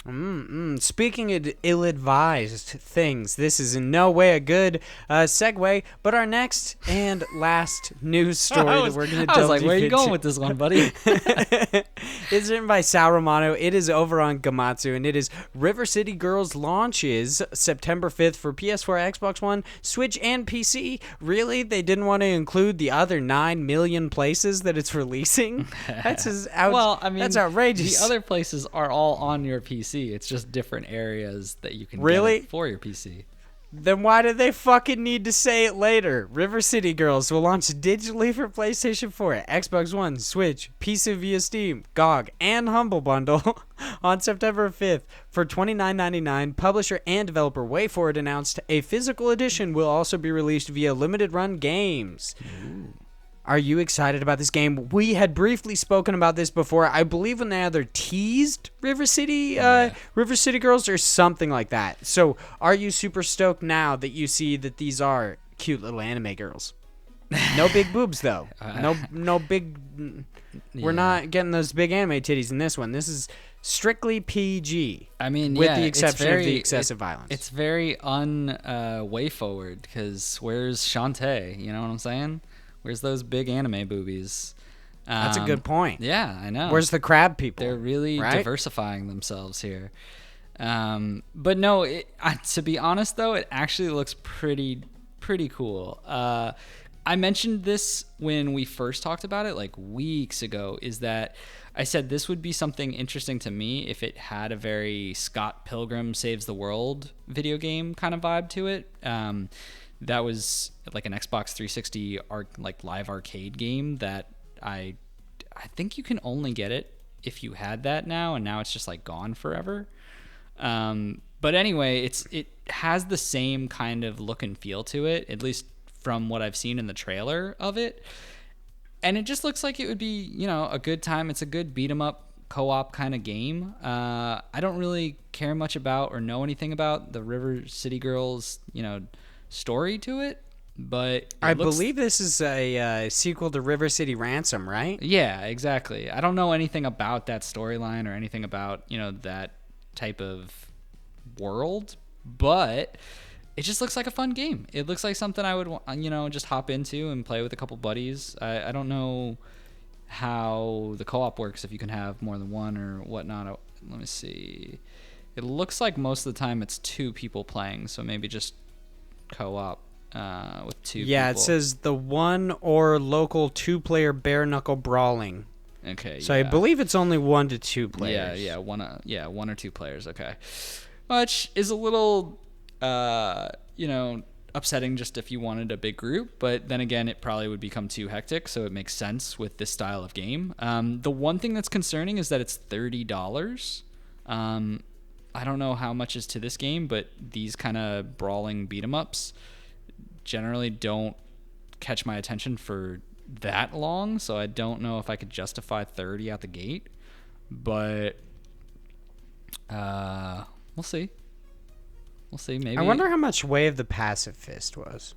Speaking of ill-advised things, this is in no way a good segue, but our next and last news story that we're going to delve I was like, where are you into going with this one, buddy? It's written by Sal Romano. It is over on Gamatsu, and it is River City Girls launches September 5th for PS4, Xbox One, Switch, and PC. Really? They didn't want to include the other 9 million places that it's releasing? That's that's outrageous. The other places are all on your PC. It's just different areas that you can really get it for your PC. Then why do they fucking need to say it later? River City Girls will launch digitally for PlayStation 4, Xbox One, Switch, PC via Steam, GOG, and Humble Bundle on September 5th for $29.99. Publisher and developer WayForward announced a physical edition will also be released via Limited Run Games. Ooh. Are you excited about this game? We had briefly spoken about this before. I believe when they either teased River City Girls or something like that. So, are you super stoked now that you see that these are cute little anime girls? No big boobs though. No big. We're not getting those big anime titties in this one. This is strictly PG. I mean, with the exception of the excessive violence. It's very way forward because where's Shantae? You know what I'm saying? Where's those big anime boobies? That's a good point. Yeah, I know. Where's the crab people? They're really diversifying themselves here. But no, to be honest though, it actually looks pretty cool. I mentioned this when we first talked about it, like weeks ago, is that I said this would be something interesting to me if it had a very Scott Pilgrim Saves the World video game kind of vibe to it. That was like an Xbox 360 live arcade game that I think you can only get it if you had that now, and now it's just like gone forever. But anyway, it has the same kind of look and feel to it, at least from what I've seen in the trailer of it. And it just looks like it would be, a good time. It's a good beat 'em up co-op kind of game. I don't really care much about or know anything about the River City Girls, story to it, but I believe this is a sequel to River City Ransom, right? Yeah, exactly. I don't know anything about that storyline or anything about that type of world, but it just looks like a fun game. It looks like something I would just hop into and play with a couple buddies. I don't know how the co-op works, if you can have more than one or whatnot. Let me see. It looks like most of the time it's 2 people playing, so maybe just co-op with 2 people. Yeah, it says the one or local 2-player bare knuckle brawling. Okay. So yeah. I believe it's only 1 to 2 players. Yeah, 1 or 2 players. Okay, which is a little upsetting just if you wanted a big group, but then again, it probably would become too hectic, so it makes sense with this style of game. The one thing that's concerning is that it's $30. I don't know how much is to this game, but these kind of brawling beat 'em ups generally don't catch my attention for that long, so I don't know if I could justify $30 out the gate. But we'll see. Maybe. I wonder how much Way of the Pacifist was.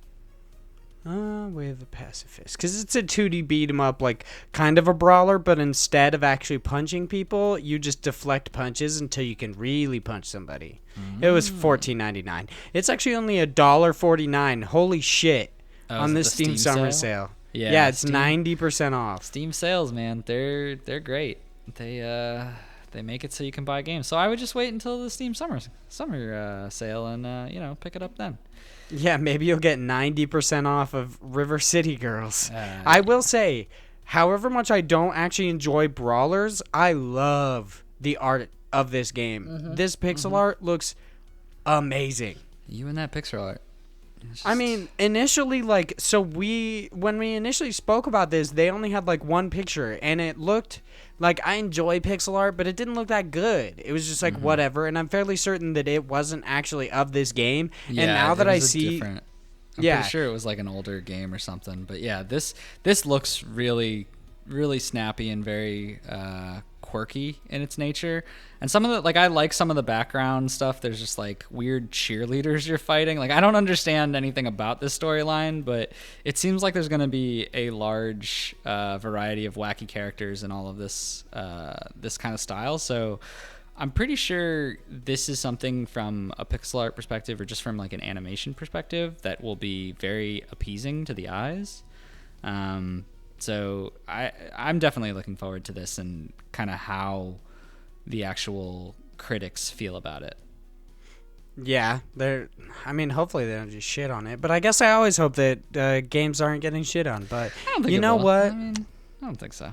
Way of the Pacifist, because it's a 2D beat 'em up, like kind of a brawler, but instead of actually punching people, you just deflect punches until you can really punch somebody. It was $14.99. It's actually only $1.49. Holy shit! On this Steam summer sale. Yeah, it's 90% off. Steam sales, man, they're great. They make it so you can buy games. So I would just wait until the Steam summer sale and pick it up then. Yeah, maybe you'll get 90% off of River City Girls. I will say, however much I don't actually enjoy brawlers, I love the art of this game. Mm-hmm. This pixel art looks amazing. You and that pixel art. I mean, initially, when we initially spoke about this, they only had one picture, and it looked like, I enjoy pixel art, but it didn't look that good. It was just whatever, and I'm fairly certain that it wasn't actually of this game. Yeah, and now that I see, I'm pretty sure it was like an older game or something. But yeah, this looks really, really snappy and very quirky in its nature. And some of the I like some of the background stuff. There's just weird cheerleaders you're fighting. I don't understand anything about this storyline, but it seems like there's going to be a large variety of wacky characters and all of this this kind of style. So I'm pretty sure this is something from a pixel art perspective or just from an animation perspective that will be very appeasing to the eyes. So I'm definitely looking forward to this and kind of how the actual critics feel about it. Yeah, hopefully they don't just shit on it. But I guess I always hope that games aren't getting shit on. But you know what? I don't think so.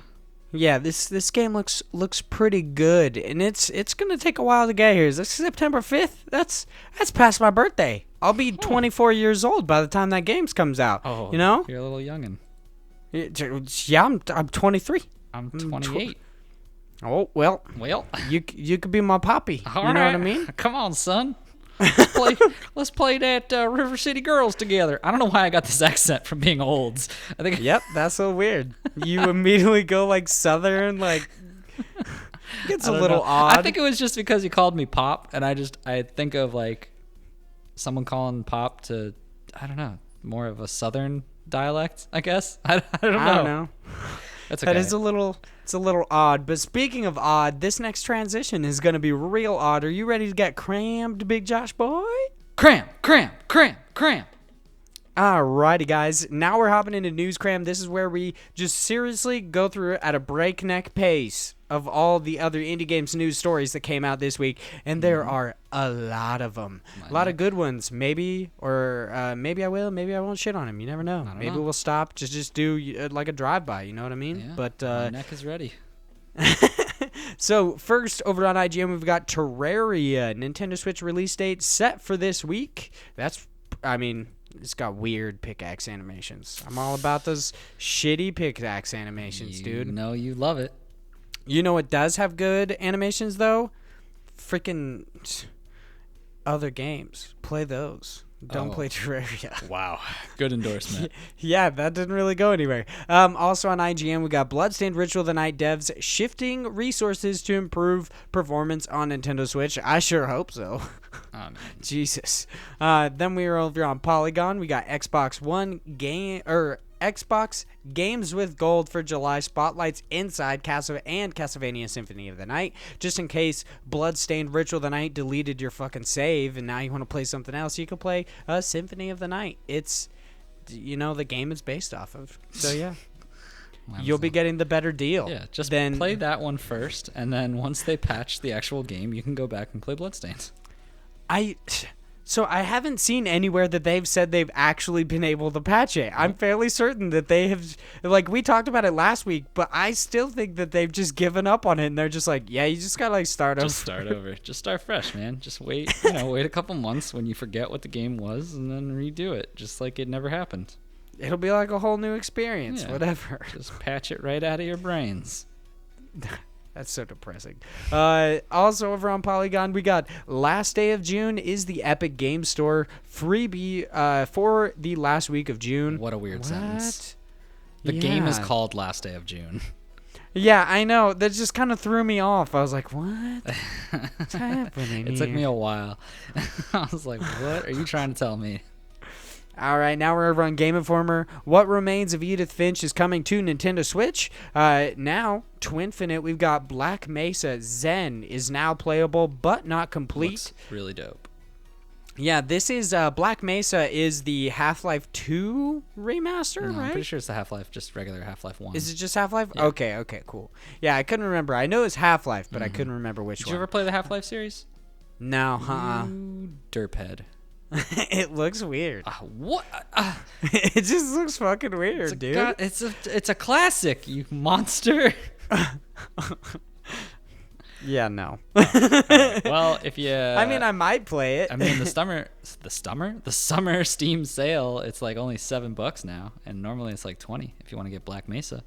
Yeah, this game looks pretty good, and it's gonna take a while to get here. Is this September 5th? That's past my birthday. I'll be 24 years old by the time that game comes out. Oh, you know? you're a little youngin'. Yeah, I'm 23. I'm 28. Oh, well. Well, You could be my poppy. all You know right. what I mean? Come on, son. Let's play that River City Girls together. I don't know why I got this accent from being olds. I think. Yep, that's so weird. You immediately go like southern, like it's a little odd. I think it was just because you called me Pop, and I think of like someone calling Pop to, I don't know, more of a southern dialect, I guess. I don't know. I don't know. That's okay. That is it's a little odd. But speaking of odd, this next transition is going to be real odd. Are you ready to get crammed, Big Josh boy? Cram. Alrighty, guys. Now we're hopping into News Cram. This is where we just seriously go through it at a breakneck pace of all the other indie games news stories that came out this week, and there are a lot of them. A lot of good ones. Maybe I will, maybe I won't shit on him. You never know. Maybe we'll stop, just do like a drive-by, you know what I mean? Yeah, but my neck is ready. So first, over on IGN, we've got Terraria, Nintendo Switch release date set for this week. It's got weird pickaxe animations. I'm all about those shitty pickaxe animations, dude. You know you love it. You know what does have good animations, though? Freaking other games. Play those. Don't play Terraria. Wow. Good endorsement. Yeah, that didn't really go anywhere. Also on IGN, we got Bloodstained Ritual of the Night devs shifting resources to improve performance on Nintendo Switch. I sure hope so. Oh, man. Jesus. Then we were over on Polygon. We got Xbox Games with Gold for July spotlights inside Castlevania Symphony of the Night. Just in case Bloodstained Ritual of the Night deleted your fucking save and now you want to play something else, you can play Symphony of the Night. It's, the game it's based off of. So yeah. You'll be getting the better deal. Yeah, just play that one first, and then once they patch the actual game, you can go back and play Bloodstained. So I haven't seen anywhere that they've said they've actually been able to patch it. I'm fairly certain that they have, like we talked about it last week, but I still think that they've just given up on it and they're just like, yeah, you just gotta start over. Just start over. Just start fresh, man. Just wait a couple months when you forget what the game was and then redo it, just like it never happened. It'll be like a whole new experience, whatever. Just patch it right out of your brains. That's so depressing. Also over on Polygon, we got last day of June is the Epic Game Store freebie for the last week of June. What a weird sentence. The game is called Last Day of June. Yeah, I know. That just kind of threw me off. I was like, what? What's happening It took me a while. I was like, what are you trying to tell me? All right, now we're over on Game Informer. What Remains of Edith Finch is coming to Nintendo Switch. Now, Twinfinite, we've got Black Mesa Zen is now playable, but not complete. Looks really dope. Yeah, this is Black Mesa is the Half-Life 2 remaster, No, right? I'm pretty sure it's the Half-Life, just regular Half-Life 1. Is it just Half-Life? Yeah. Okay, cool. Yeah, I couldn't remember. I know it's Half-Life, but I couldn't remember which Did one. you ever play the Half-Life series? No, You derphead. It looks weird. What? It just looks fucking weird, dude. It's a classic, you monster. Yeah, no. Right. Well, if you, I might play it. I mean, the summer Steam sale, it's like only $7 now, and normally it's like 20 if you want to get Black Mesa.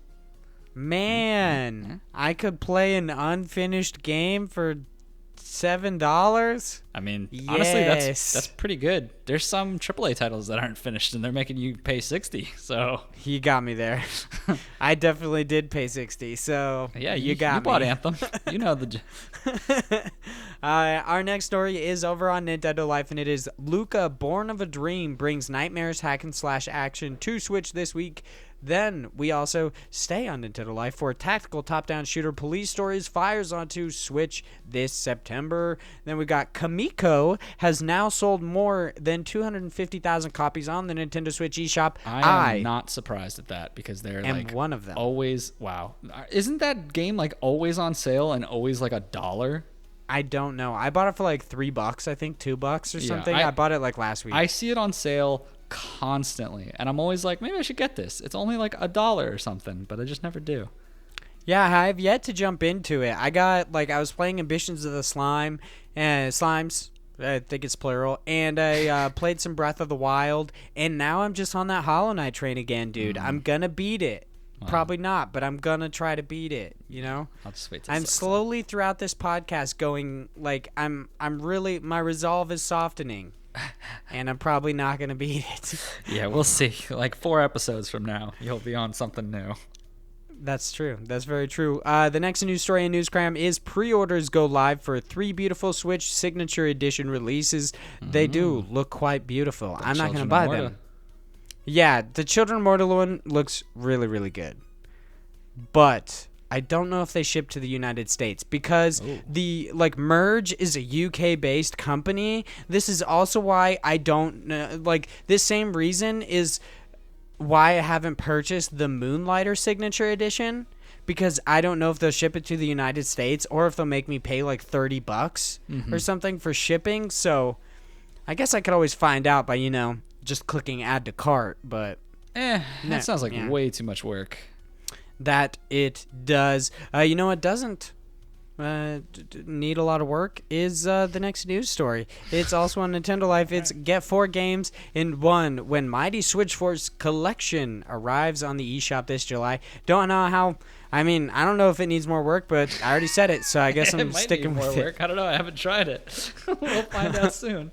Man, I could play an unfinished game for $7. I mean, honestly, Yes. that's pretty good. There's some AAA titles that aren't finished, and they're making you pay $60. So He got me there. I definitely did pay $60. So yeah, you got you bought me. Anthem. You know the. Our next story is over on Nintendo Life, and it is Luca, Born of a Dream, brings Nightmares hack and slash action to Switch this week. Then we also stay on Nintendo Life for tactical top-down shooter Police Stories fires onto Switch this September. Then we got Kamiko has now sold more than 250,000 copies on the Nintendo Switch eShop. I am not surprised at that because they're like one of them. always. Wow, isn't that game like always on sale and always like $1? I don't know. I bought it for like $3, I think $2 or something. I bought it like last week. I see it on sale constantly, and I'm always like, maybe I should get this. It's only like $1 or something, but I just never do. Yeah, I've yet to jump into it. I was playing Ambitions of the Slimes. I think it's plural. And I played some Breath of the Wild, and now I'm just on that Hollow Knight train again, dude. I'm gonna beat it. Wow. Probably not, but I'm gonna try to beat it. You know. I'll just wait. Till I'm it sucks slowly throughout this podcast going like I'm really my resolve is softening, and I'm probably not gonna beat it. Yeah, we'll see. Like 4 episodes from now, you'll be on something new. That's true. That's very true. The next news story in Newscram is pre-orders go live for 3 beautiful Switch Signature Edition releases. They do look quite beautiful. I'm not going to buy them. Yeah, the Children of Morta one looks really, really good. But I don't know if they ship to the United States because the Merge is a UK-based company. This is also why I don't know. This same reason is why I haven't purchased the Moonlighter Signature Edition, because I don't know if they'll ship it to the United States or if they'll make me pay like $30 or something for shipping. So I guess I could always find out by, just clicking add to cart, but that sounds like way too much work. That it does. You know what doesn't need a lot of work is the next news story. It's also on Nintendo Life. It's get 4 games in 1 when Mighty Switch Force Collection arrives on the eShop this July. Don't know how. I mean, I don't know if it needs more work, but I already said it, so I guess I'm sticking with it. I don't know. I haven't tried it. We'll find out soon.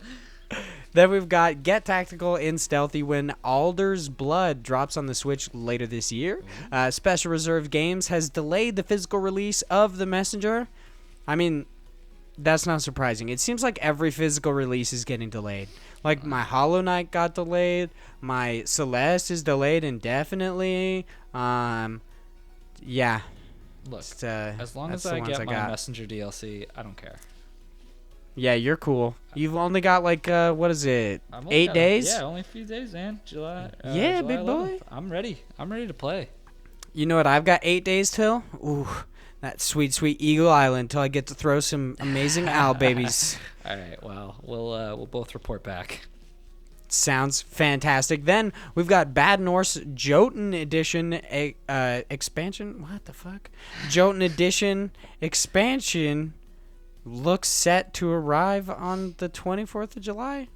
Then we've got Get Tactical in Stealthy when Alder's Blood drops on the Switch later this year. Special Reserve Games has delayed the physical release of The Messenger. I mean, that's not surprising. It seems like every physical release is getting delayed. Like my Hollow Knight got delayed. My Celeste is delayed indefinitely. Yeah. Look, Just, as long as I get my Messenger DLC, I don't care. Yeah, you're cool. You've only got what is it? 8 days? Only a few days, man. July. Yeah, July big 11th. boy. I'm ready. I'm ready to play. You know what I've got 8 days till? Ooh, that sweet, sweet Eagle Island till I get to throw some amazing owl babies. All right. Well, we'll both report back. Sounds fantastic. Then we've got Bad Norse Jotun Edition expansion. What the fuck? Jotun Edition expansion looks set to arrive on the 24th of July.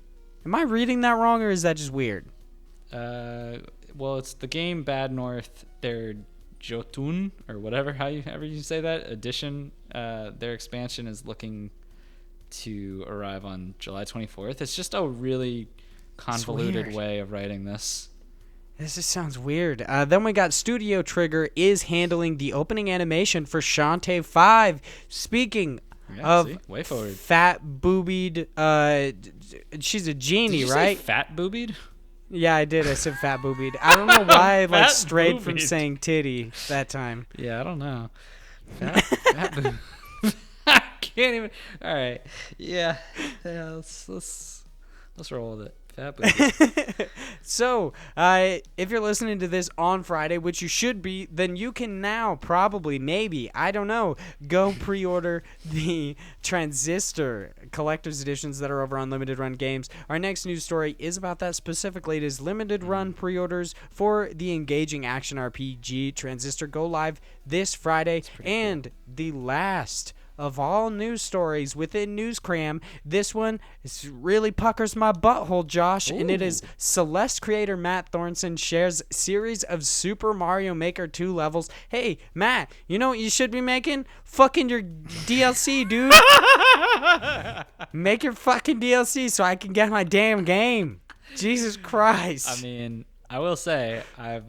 Am I reading that wrong, or is that just weird? Well, it's the game Bad North, their Jotun, or whatever, however you say that, edition. Their expansion is looking to arrive on July 24th. It's just a really convoluted way of writing this. This just sounds weird. Then we got Studio Trigger is handling the opening animation for Shantae 5. Speaking of way forward. Fat boobied, she's a genie, Did you right? say fat boobied? Yeah, I did. I said fat boobied. I don't know why I strayed from saying titty that time. Yeah, I don't know. Fat boobied. I can't even. All right. Yeah. Let's roll with it. Fat boobied. So, if you're listening to this on Friday, which you should be, then you can now probably, maybe, I don't know, go pre-order the Transistor collector's editions that are over on Limited Run Games. Our next news story is about that specifically. It is Limited Run pre-orders for the engaging action RPG Transistor go live this Friday. And cool. The last of all news stories within Newscram, this one really puckers my butthole, Josh. Ooh. And it is Celeste creator Matt Thornton shares series of Super Mario Maker 2 levels. Hey, Matt, you know what you should be making? Fucking your DLC, dude. Make your fucking DLC so I can get my damn game. Jesus Christ. I mean, I will say I've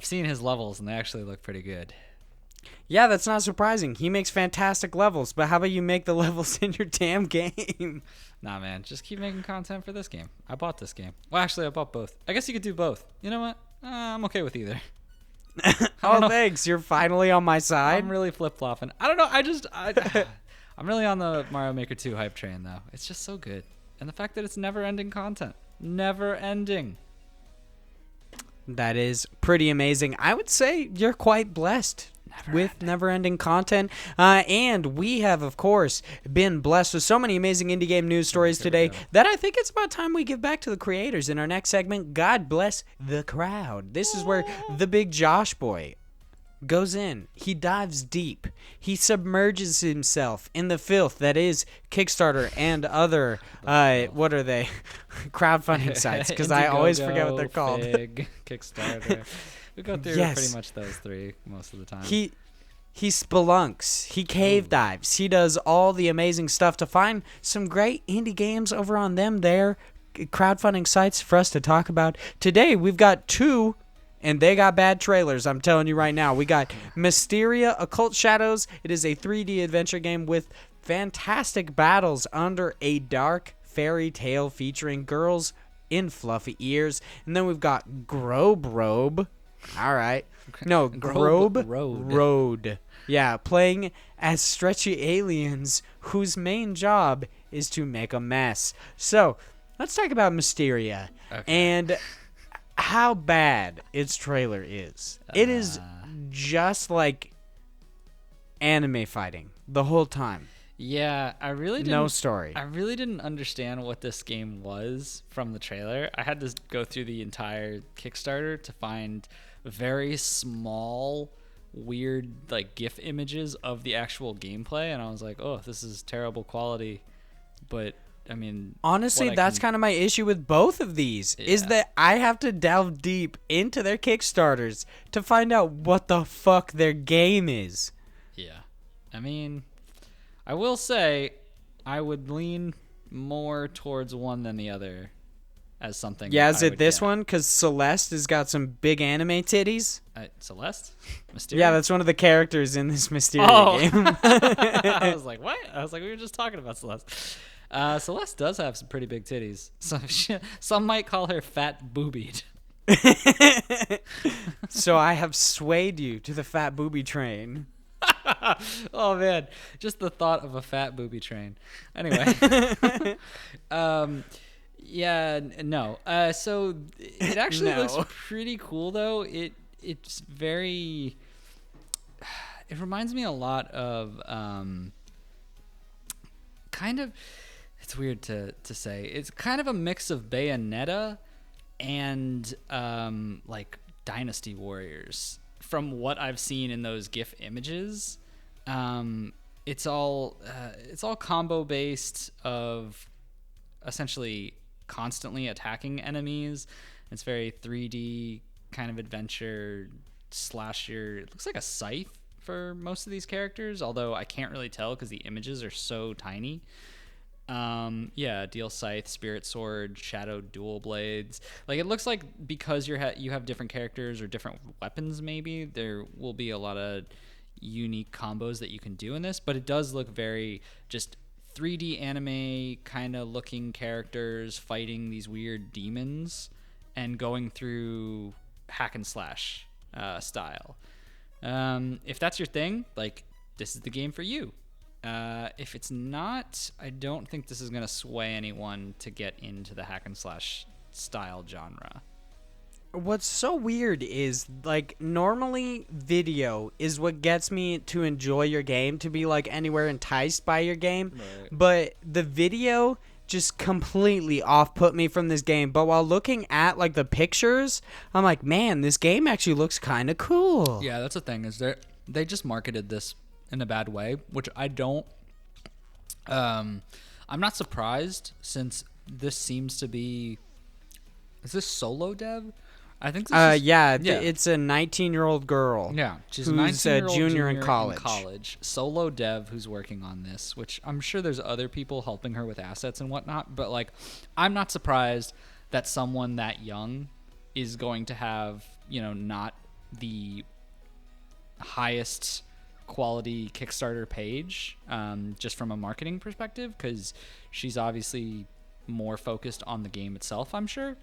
seen his levels and they actually look pretty good. Yeah, that's not surprising. He makes fantastic levels, but how about you make the levels in your damn game? Nah, man, just keep making content for this game. I bought this game. Well, actually, I bought both. I guess you could do both. You know what? I'm okay with either. Thanks. You're finally on my side. I'm really flip-flopping. I don't know. I'm really on the Mario Maker 2 hype train, though. It's just so good. And the fact that it's never-ending content. Never-ending. That is pretty amazing. I would say you're quite blessed with never-ending content. And we have, of course, been blessed with so many amazing indie game news stories today that I think it's about time we give back to the creators in our next segment, God Bless the Crowd. This is where the big Josh boy goes in. He dives deep. He submerges himself in the filth that is Kickstarter and other, what are they? Crowdfunding sites, because I always forget what they're called. Fig, Kickstarter. We go through pretty much those three most of the time. He spelunks. He cave dives. He does all the amazing stuff to find some great indie games over on them there crowdfunding sites for us to talk about. Today, we've got 2, and they got bad trailers, I'm telling you right now. We got Mysteria Occult Shadows. It is a 3D adventure game with fantastic battles under a dark fairy tale featuring girls in fluffy ears. And then we've got Grobe Rode. All right. No, Grobe Rode. Yeah, playing as stretchy aliens whose main job is to make a mess. So, let's talk about Mysteria and how bad its trailer is. It is just like anime fighting the whole time. Yeah, I really didn't. No story. I really didn't understand what this game was from the trailer. I had to go through the entire Kickstarter to find very small, weird, like GIF images of the actual gameplay, and I was like, "Oh, this is terrible quality." But I mean, honestly, that's kind of my issue with both of these. Is that I have to delve deep into their Kickstarters to find out what the fuck their game is. Yeah, I mean, I will say, I would lean more towards one than the other as something. Yeah, is it this one? Because Celeste has got some big anime titties. Celeste? Mysteria? Yeah, that's one of the characters in this Mysteria game. I was like, what? I was like, we were just talking about Celeste. Celeste does have some pretty big titties. Some might call her fat boobied. So I have swayed you to the fat booby train. Oh man, just the thought of a fat booby train. Anyway, yeah, no. So it actually looks pretty cool, though. It's very. It reminds me a lot of kind of. It's weird to say. It's kind of a mix of Bayonetta and like Dynasty Warriors. From what I've seen in those GIF images, it's all combo based of essentially constantly attacking enemies. It's very 3D kind of adventure slasher. It looks like a scythe for most of these characters, although I can't really tell because the images are so tiny. Deal scythe, spirit sword, shadow dual blades. Like, it looks like because you have different characters or different weapons, maybe there will be a lot of unique combos that you can do in this, but it does look very just 3D anime kind of looking characters fighting these weird demons and going through hack and slash style. If that's your thing, like, this is the game for you. If it's not, I don't think this is going to sway anyone to get into the hack and slash style genre. What's so weird is, like, normally video is what gets me to enjoy your game, to be, like, anywhere enticed by your game. Right. But the video just completely off-put me from this game. But while looking at, like, the pictures, I'm like, man, this game actually looks kind of cool. Yeah, that's the thing, is they just marketed this in a bad way, which I don't. I'm not surprised, since this seems to be. Is this solo dev? I think this is. It's a 19-year-old girl. Yeah, she's who's a junior in college. Solo dev who's working on this, which I'm sure there's other people helping her with assets and whatnot. But like, I'm not surprised that someone that young is going to have, not the highest quality Kickstarter page, just from a marketing perspective, because she's obviously more focused on the game itself, I'm sure.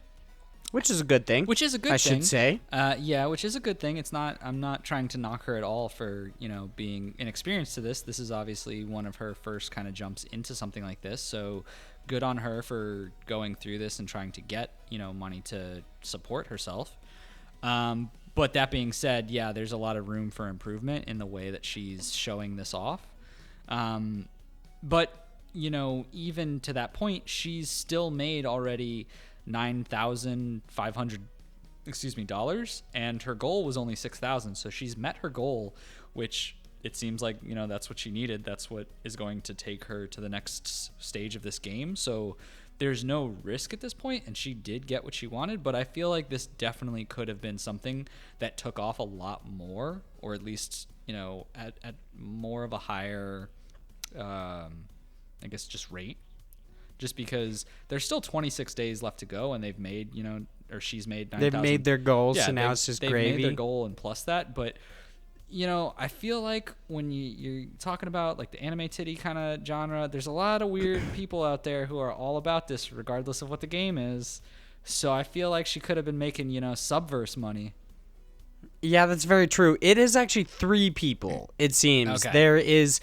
Which is a good thing. I should say. Which is a good thing. I'm not trying to knock her at all for, being inexperienced to this. This is obviously one of her first kind of jumps into something like this. So good on her for going through this and trying to get, money to support herself. But that being said, yeah, there's a lot of room for improvement in the way that she's showing this off. But, even to that point, she's still made already 9,500 dollars, and her goal was only 6,000. So she's met her goal, which it seems like, that's what she needed. That's what is going to take her to the next stage of this game. So there's no risk at this point, and she did get what she wanted, but I feel like this definitely could have been something that took off a lot more, or at least, at more of a higher, I guess, just rate. Just because there's still 26 days left to go, and they've made, or she's made 9,000. They've made their goals, so now it's just gravy. They've made their goal and plus that, but I feel like when you're talking about like the anime titty kind of genre, there's a lot of weird people out there who are all about this regardless of what the game is. So I feel like she could have been making, Subverse money. Yeah, that's very true. It is actually 3 people, it seems. Okay. There is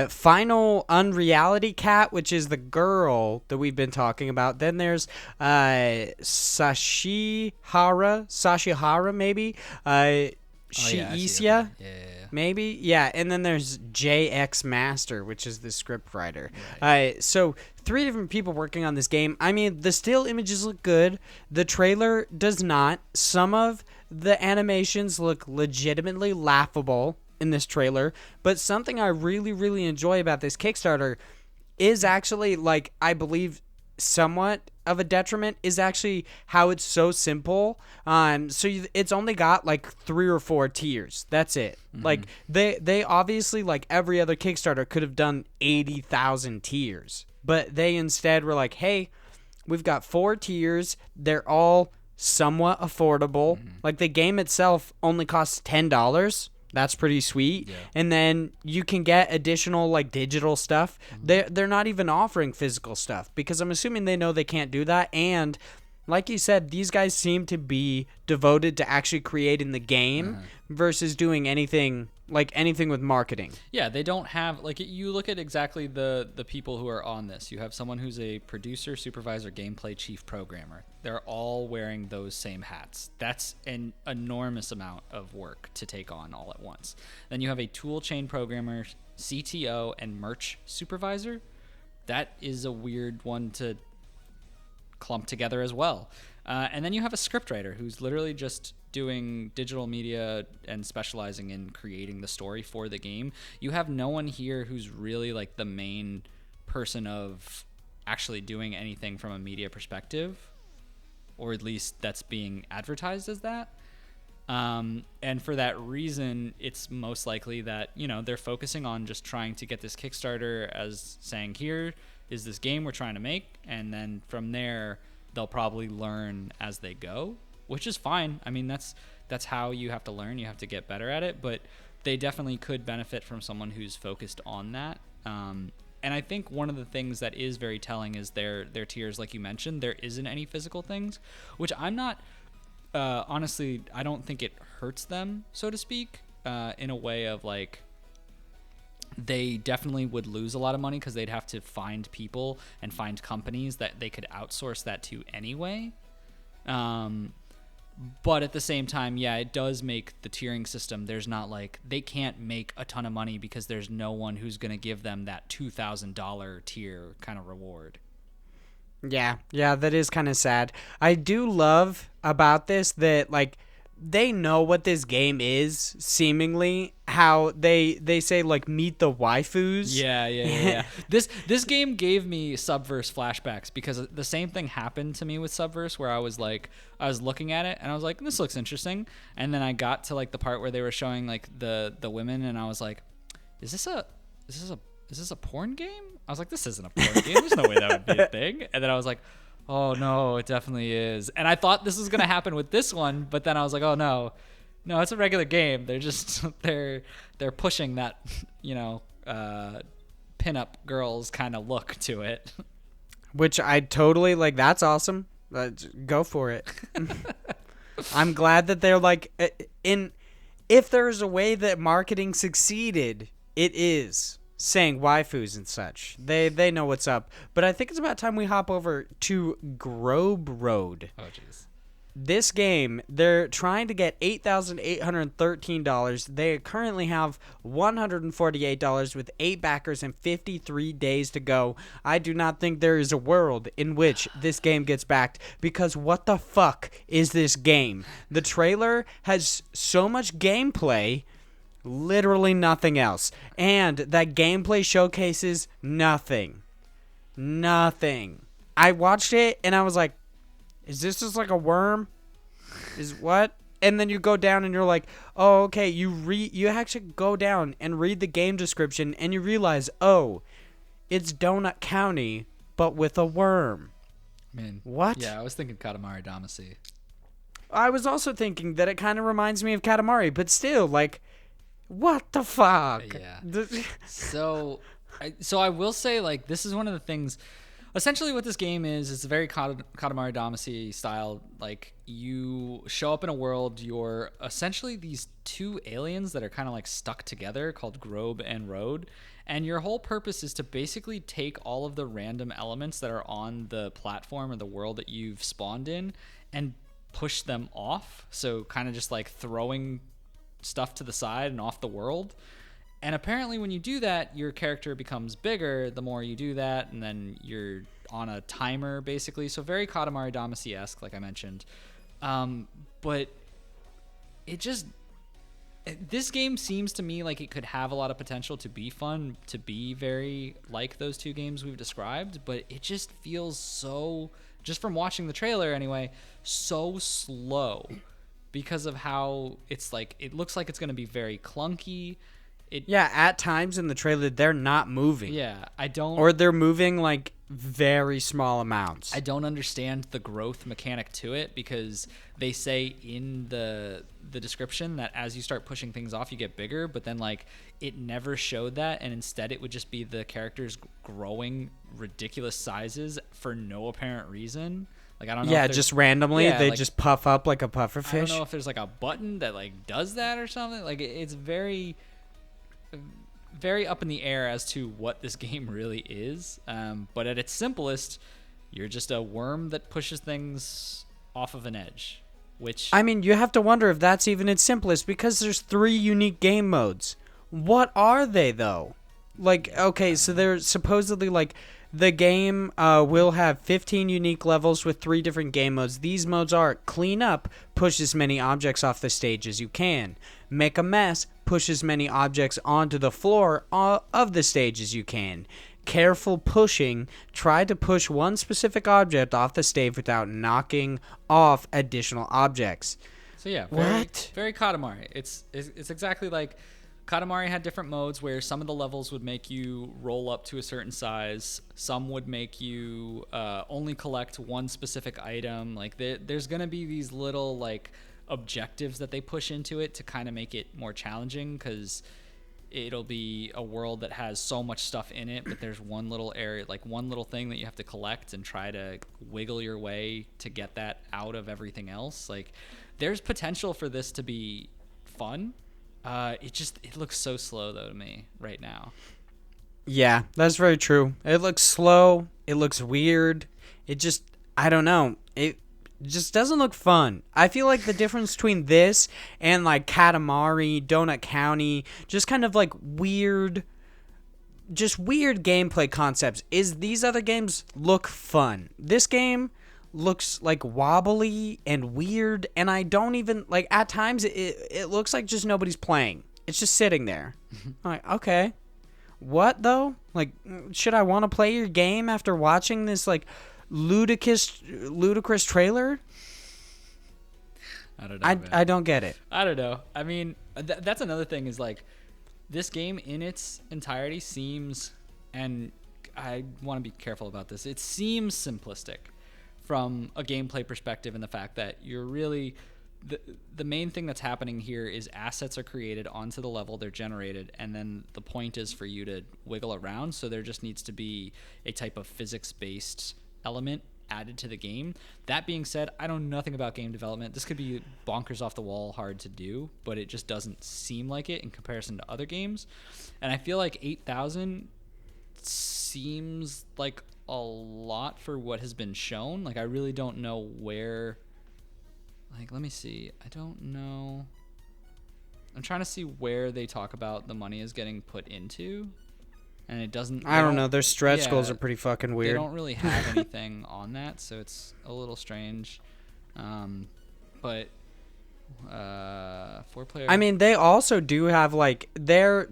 Final Unreality Cat, which is the girl that we've been talking about. Then there's Sashihara, maybe. Shiisya, maybe. Yeah, and then there's JX Master, which is the script writer. Right. So 3 different people working on this game. I mean, the still images look good. The trailer does not. Some of the animations look legitimately laughable in this trailer, but something I really, really enjoy about this Kickstarter is actually, like, I believe somewhat of a detriment is actually how it's so simple. It's only got like 3 or 4 tiers. That's it. Mm-hmm. Like they obviously, like every other Kickstarter, could have done 80,000 tiers, but they instead were like, hey, we've got 4 tiers. They're all somewhat affordable. Mm-hmm. Like the game itself only costs $10. That's pretty sweet. Yeah. And then you can get additional like digital stuff. Mm-hmm. They're not even offering physical stuff because I'm assuming they know they can't do that. And like you said, these guys seem to be devoted to actually creating the game versus doing anything with marketing. Yeah, they don't have, like, you look at exactly the people who are on this. You have someone who's a producer, supervisor, gameplay, chief programmer. They're all wearing those same hats. That's an enormous amount of work to take on all at once. Then you have a tool chain programmer, CTO, and merch supervisor. That is a weird one to clump together as well. And then you have a scriptwriter who's literally just doing digital media and specializing in creating the story for the game. You have no one here who's really like the main person of actually doing anything from a media perspective, or at least that's being advertised as that. And for that reason, it's most likely that, they're focusing on just trying to get this Kickstarter as saying, here is this game we're trying to make. And then from there, they'll probably learn as they go, which is fine. I mean, that's how you have to learn. You have to get better at it, but they definitely could benefit from someone who's focused on that. And I think one of the things that is very telling is their tiers, like you mentioned. There isn't any physical things, which I'm not, honestly, I don't think it hurts them, so to speak, in a way of like, they definitely would lose a lot of money because they'd have to find people and find companies that they could outsource that to anyway. But at the same time, yeah, it does make the tiering system. There's not like, they can't make a ton of money because there's no one who's going to give them that $2,000 tier kind of reward. Yeah, that is kind of sad. I do love about this that like they know what this game is, seemingly. How they say like meet the waifus. Yeah. This game gave me Subverse flashbacks because the same thing happened to me with Subverse, where I was looking at it and I was like, this looks interesting, and then I got to like the part where they were showing like the women, and I was like, is this a porn game? I was like, this isn't a porn game. There's no way that would be a thing. And then I was like, oh no, it definitely is. And I thought this was gonna happen with this one, but then I was like, oh no, it's a regular game. They're just they're pushing that, pinup girls kind of look to it. Which I totally like. That's awesome. Go for it. I'm glad that they're like if there's a way that marketing succeeded, it is saying waifus and such. They know what's up. But I think it's about time we hop over to Grobe Rode. Oh jeez. this game, they're trying to get $8,813. They currently have $148 with 8 backers and 53 days to go. I do not think there is a world in which this game gets backed, because what the fuck is this game? The trailer has so much gameplay, literally nothing else. And that gameplay showcases nothing. Nothing. I watched it and I was like, is this just like a worm? Is what? And then you go down and you're like, oh, okay. You actually go down and read the game description and you realize, oh, it's Donut County, but with a worm. Man, what? Yeah, I was thinking Katamari Damacy. I was also thinking that it kind of reminds me of Katamari, but still, like, what the fuck? Yeah. So I will say, like, this is one of the things. Essentially, what this game is, it's a very Katamari Damacy style. Like, you show up in a world, you're essentially these two aliens that are kind of like stuck together called Grobe and Rode. And your whole purpose is to basically take all of the random elements that are on the platform or the world that you've spawned in and push them off. So kind of just like throwing stuff to the side and off the world. And apparently when you do that, your character becomes bigger the more you do that, and then you're on a timer basically. So very Katamari Damacy-esque, like I mentioned. But this game seems to me like it could have a lot of potential to be fun, to be very like those two games we've described, but it just feels so, just from watching the trailer anyway, so slow because of how it's like, it looks like it's going to be very clunky. Yeah, at times in the trailer, they're not moving. Yeah, or they're moving like very small amounts. I don't understand the growth mechanic to it, because they say in the description that as you start pushing things off, you get bigger, but then like it never showed that, and instead it would just be the characters growing ridiculous sizes for no apparent reason. Like, I don't know. Yeah, just randomly, they like, just puff up like a puffer fish. I don't know if there's like a button that like does that or something. Like, it's very up in the air as to what this game really is. But at its simplest, you're just a worm that pushes things off of an edge. Which, I mean, you have to wonder if that's even its simplest, because there's 3 unique game modes. What are they, though? Like, okay, so they're supposedly like, the game will have 15 unique levels with 3 different game modes. These modes are clean up, push as many objects off the stage as you can. Make a mess, push as many objects onto the floor of the stage as you can. Careful pushing, try to push one specific object off the stage without knocking off additional objects. So yeah, what? Very Katamari. It's exactly like Katamari had different modes where some of the levels would make you roll up to a certain size. Some would make you only collect one specific item. Like, there's going to be these little like objectives that they push into it to kind of make it more challenging, because it'll be a world that has so much stuff in it, but there's one little area, like one little thing that you have to collect and try to wiggle your way to get that out of everything else. Like, there's potential for this to be fun. It looks so slow though to me right now. Yeah, that's very true. It looks slow. It looks weird. It just, I don't know. It just doesn't look fun. I feel like the difference between this and like Katamari, Donut County, just kind of like weird gameplay concepts, is these other games look fun. This game looks like wobbly and weird, and I don't even like, at times it looks like just nobody's playing. It's just sitting there. I'm like, okay, what though? Like, should I want to play your game after watching this like ludicrous trailer? I don't know. I don't get it. I don't know. I mean, that's another thing, is like, this game in its entirety seems, and I want to be careful about this, it seems simplistic from a gameplay perspective, in the fact that you're really, the main thing that's happening here is assets are created onto the level, they're generated, and then the point is for you to wiggle around. So there just needs to be a type of physics-based element added to the game. That being said, I know nothing about game development. This could be bonkers off the wall hard to do, but it just doesn't seem like it in comparison to other games. And I feel like 8,000 seems like a lot for what has been shown. Like, I really don't know where like, let me see. I don't know. I'm trying to see where they talk about the money is getting put into, and it doesn't. I don't know. Their stretch goals are pretty fucking They weird. don't really have anything on that, so it's a little strange. But 4-player. I mean, they also do have like their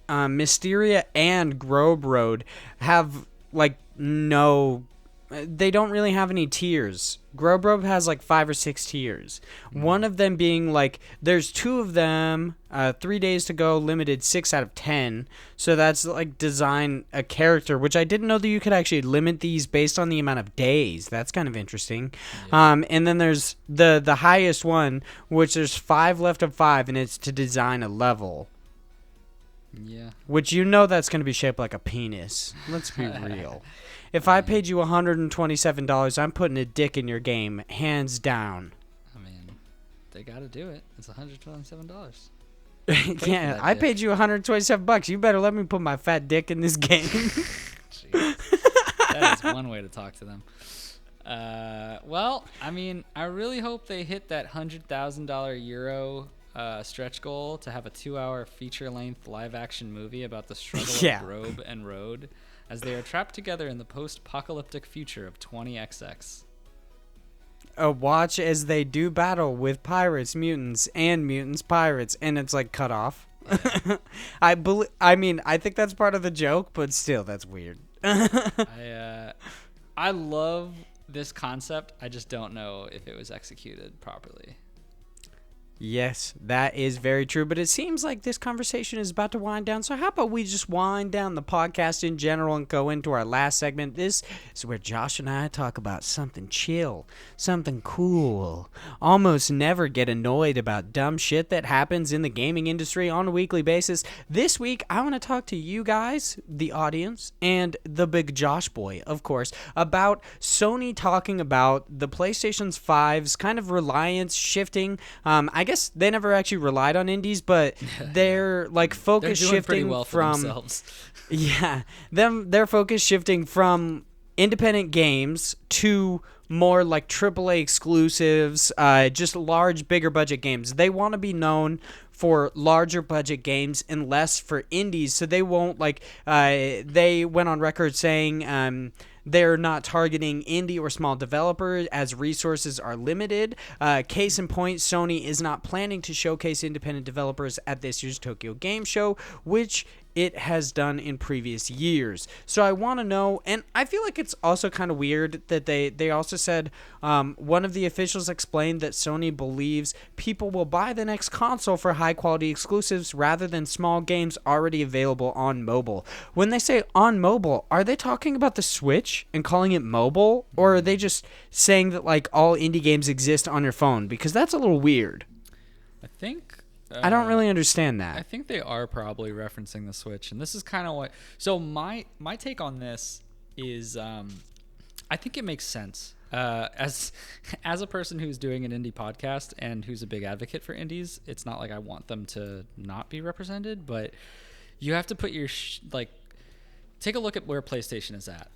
Mysteria and Grobe Rode have like no. They don't really have any tiers. Grobe Rode has like 5 or 6 tiers. One of them being like, there's 2 of them, 3 days to go, limited 6 out of 10. So that's like design a character, which I didn't know that you could actually limit these based on the amount of days. That's kind of interesting. Yeah. And then there's the highest one, which there's 5 left of 5, and it's to design a level. Yeah. Which that's going to be shaped like a penis. Let's be real. If I paid you $127, I'm putting a dick in your game, hands down. I mean, they got to do it. It's $127. Yeah, I paid you $127. You better let me put my fat dick in this game. Jeez. That is one way to talk to them. Well, I mean, I really hope they hit that $100,000 euro stretch goal to have a 2-hour feature-length live-action movie about the struggle of Grobe and Rode as they are trapped together in the post-apocalyptic future of 20XX. Watch as they do battle with pirates, mutants, and mutants, pirates, and it's like cut off. Yeah. I mean, I think that's part of the joke, but still, that's weird. I love this concept. I just don't know if it was executed properly. Yes, that is very true. But it seems like this conversation is about to wind down. So how about we just wind down the podcast in general and go into our last segment? This is where Josh and I talk about something chill, something cool. Almost never get annoyed about dumb shit that happens in the gaming industry on a weekly basis. This week, I want to talk to you guys, the audience, and the big Josh boy, of course, about Sony talking about the PlayStation 5's kind of reliance shifting. I guess they never actually relied on indies, but their like focus They're doing shifting pretty well for from themselves. Yeah, their focus shifting from independent games to more like AAA exclusives, just large, bigger budget games. They want to be known for larger budget games and less for indies, so they won't they went on record saying they're not targeting indie or small developers as resources are limited. Case in point, Sony is not planning to showcase independent developers at this year's Tokyo Game Show, which it has done in previous years. So I want to know, and I feel like it's also kind of weird that they also said, one of the officials explained that Sony believes people will buy the next console for high quality exclusives rather than small games already available on mobile. When they say on mobile, are they talking about the Switch and calling it mobile, or are they just saying that like all indie games exist on your phone? Because that's a little weird. I think I don't really understand that. I think they are probably referencing the Switch, and this is kind of what. So my take on this is, I think it makes sense. As a person who's doing an indie podcast and who's a big advocate for indies, it's not like I want them to not be represented, but you have to put your take a look at where PlayStation is at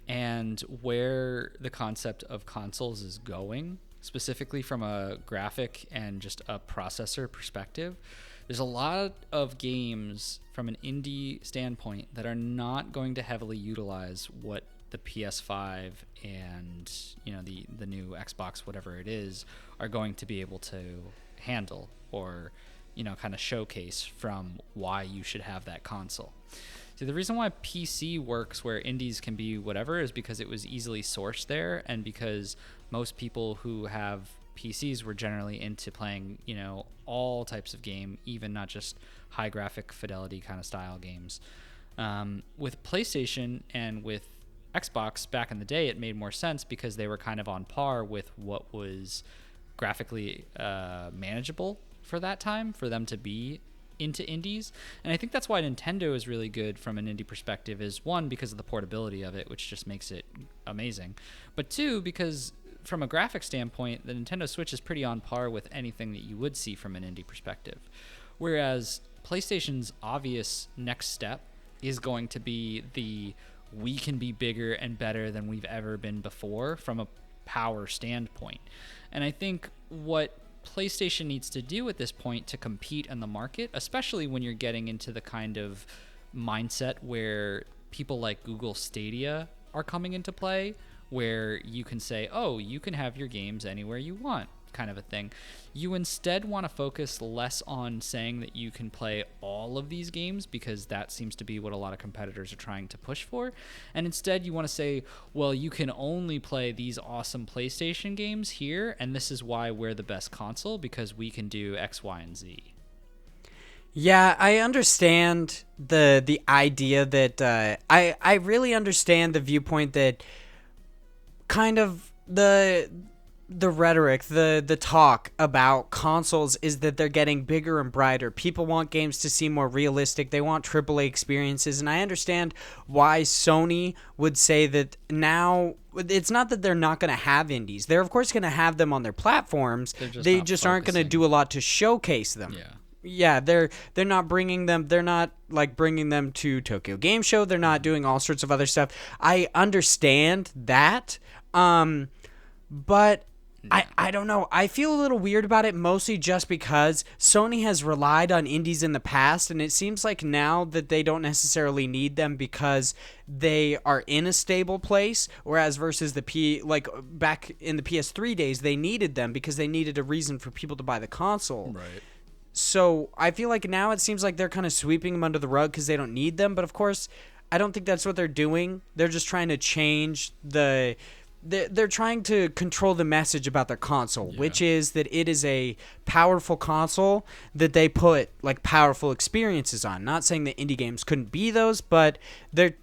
and where the concept of consoles is going. Specifically from a graphic and just a processor perspective, there's a lot of games from an indie standpoint that are not going to heavily utilize what the PS5 and the new Xbox, whatever it is, are going to be able to handle or kind of showcase from why you should have that console. See, the reason why PC works where indies can be whatever is because it was easily sourced there, and because most people who have PCs were generally into playing, all types of game, even not just high graphic fidelity kind of style games. With PlayStation and with Xbox back in the day, it made more sense because they were kind of on par with what was graphically manageable for that time for them to be into indies. And I think that's why Nintendo is really good from an indie perspective, is one, because of the portability of it, which just makes it amazing, but two, because from a graphic standpoint, the Nintendo Switch is pretty on par with anything that you would see from an indie perspective. Whereas PlayStation's obvious next step is going to be we can be bigger and better than we've ever been before from a power standpoint. And I think what PlayStation needs to do at this point to compete in the market, especially when you're getting into the kind of mindset where people like Google Stadia are coming into play, where you can say, oh, you can have your games anywhere you want, kind of a thing. You instead want to focus less on saying that you can play all of these games, because that seems to be what a lot of competitors are trying to push for. And instead you want to say, well, you can only play these awesome PlayStation games here, and this is why we're the best console, because we can do X, Y, and Z. Yeah, I understand the idea that I really understand the viewpoint that kind of the rhetoric, the talk about consoles is that they're getting bigger and brighter. People want games to seem more realistic. They want AAA experiences, and I understand why Sony would say that now. It's not that they're not going to have indies. They're of course going to have them on their platforms. They just aren't going to do a lot to showcase them. Yeah, they're not bringing them. They're not like bringing them to Tokyo Game Show. They're not doing all sorts of other stuff. I understand that, but I don't know. I feel a little weird about it, mostly just because Sony has relied on indies in the past, and it seems like now that they don't necessarily need them because they are in a stable place, whereas versus back in the PS3 days, they needed them because they needed a reason for people to buy the console. Right. So I feel like now it seems like they're kind of sweeping them under the rug because they don't need them. But of course, I don't think that's what they're doing. They're just trying to change they're trying to control the message about their console, which is that it is a powerful console that they put like powerful experiences on. Not saying that indie games couldn't be those, but they're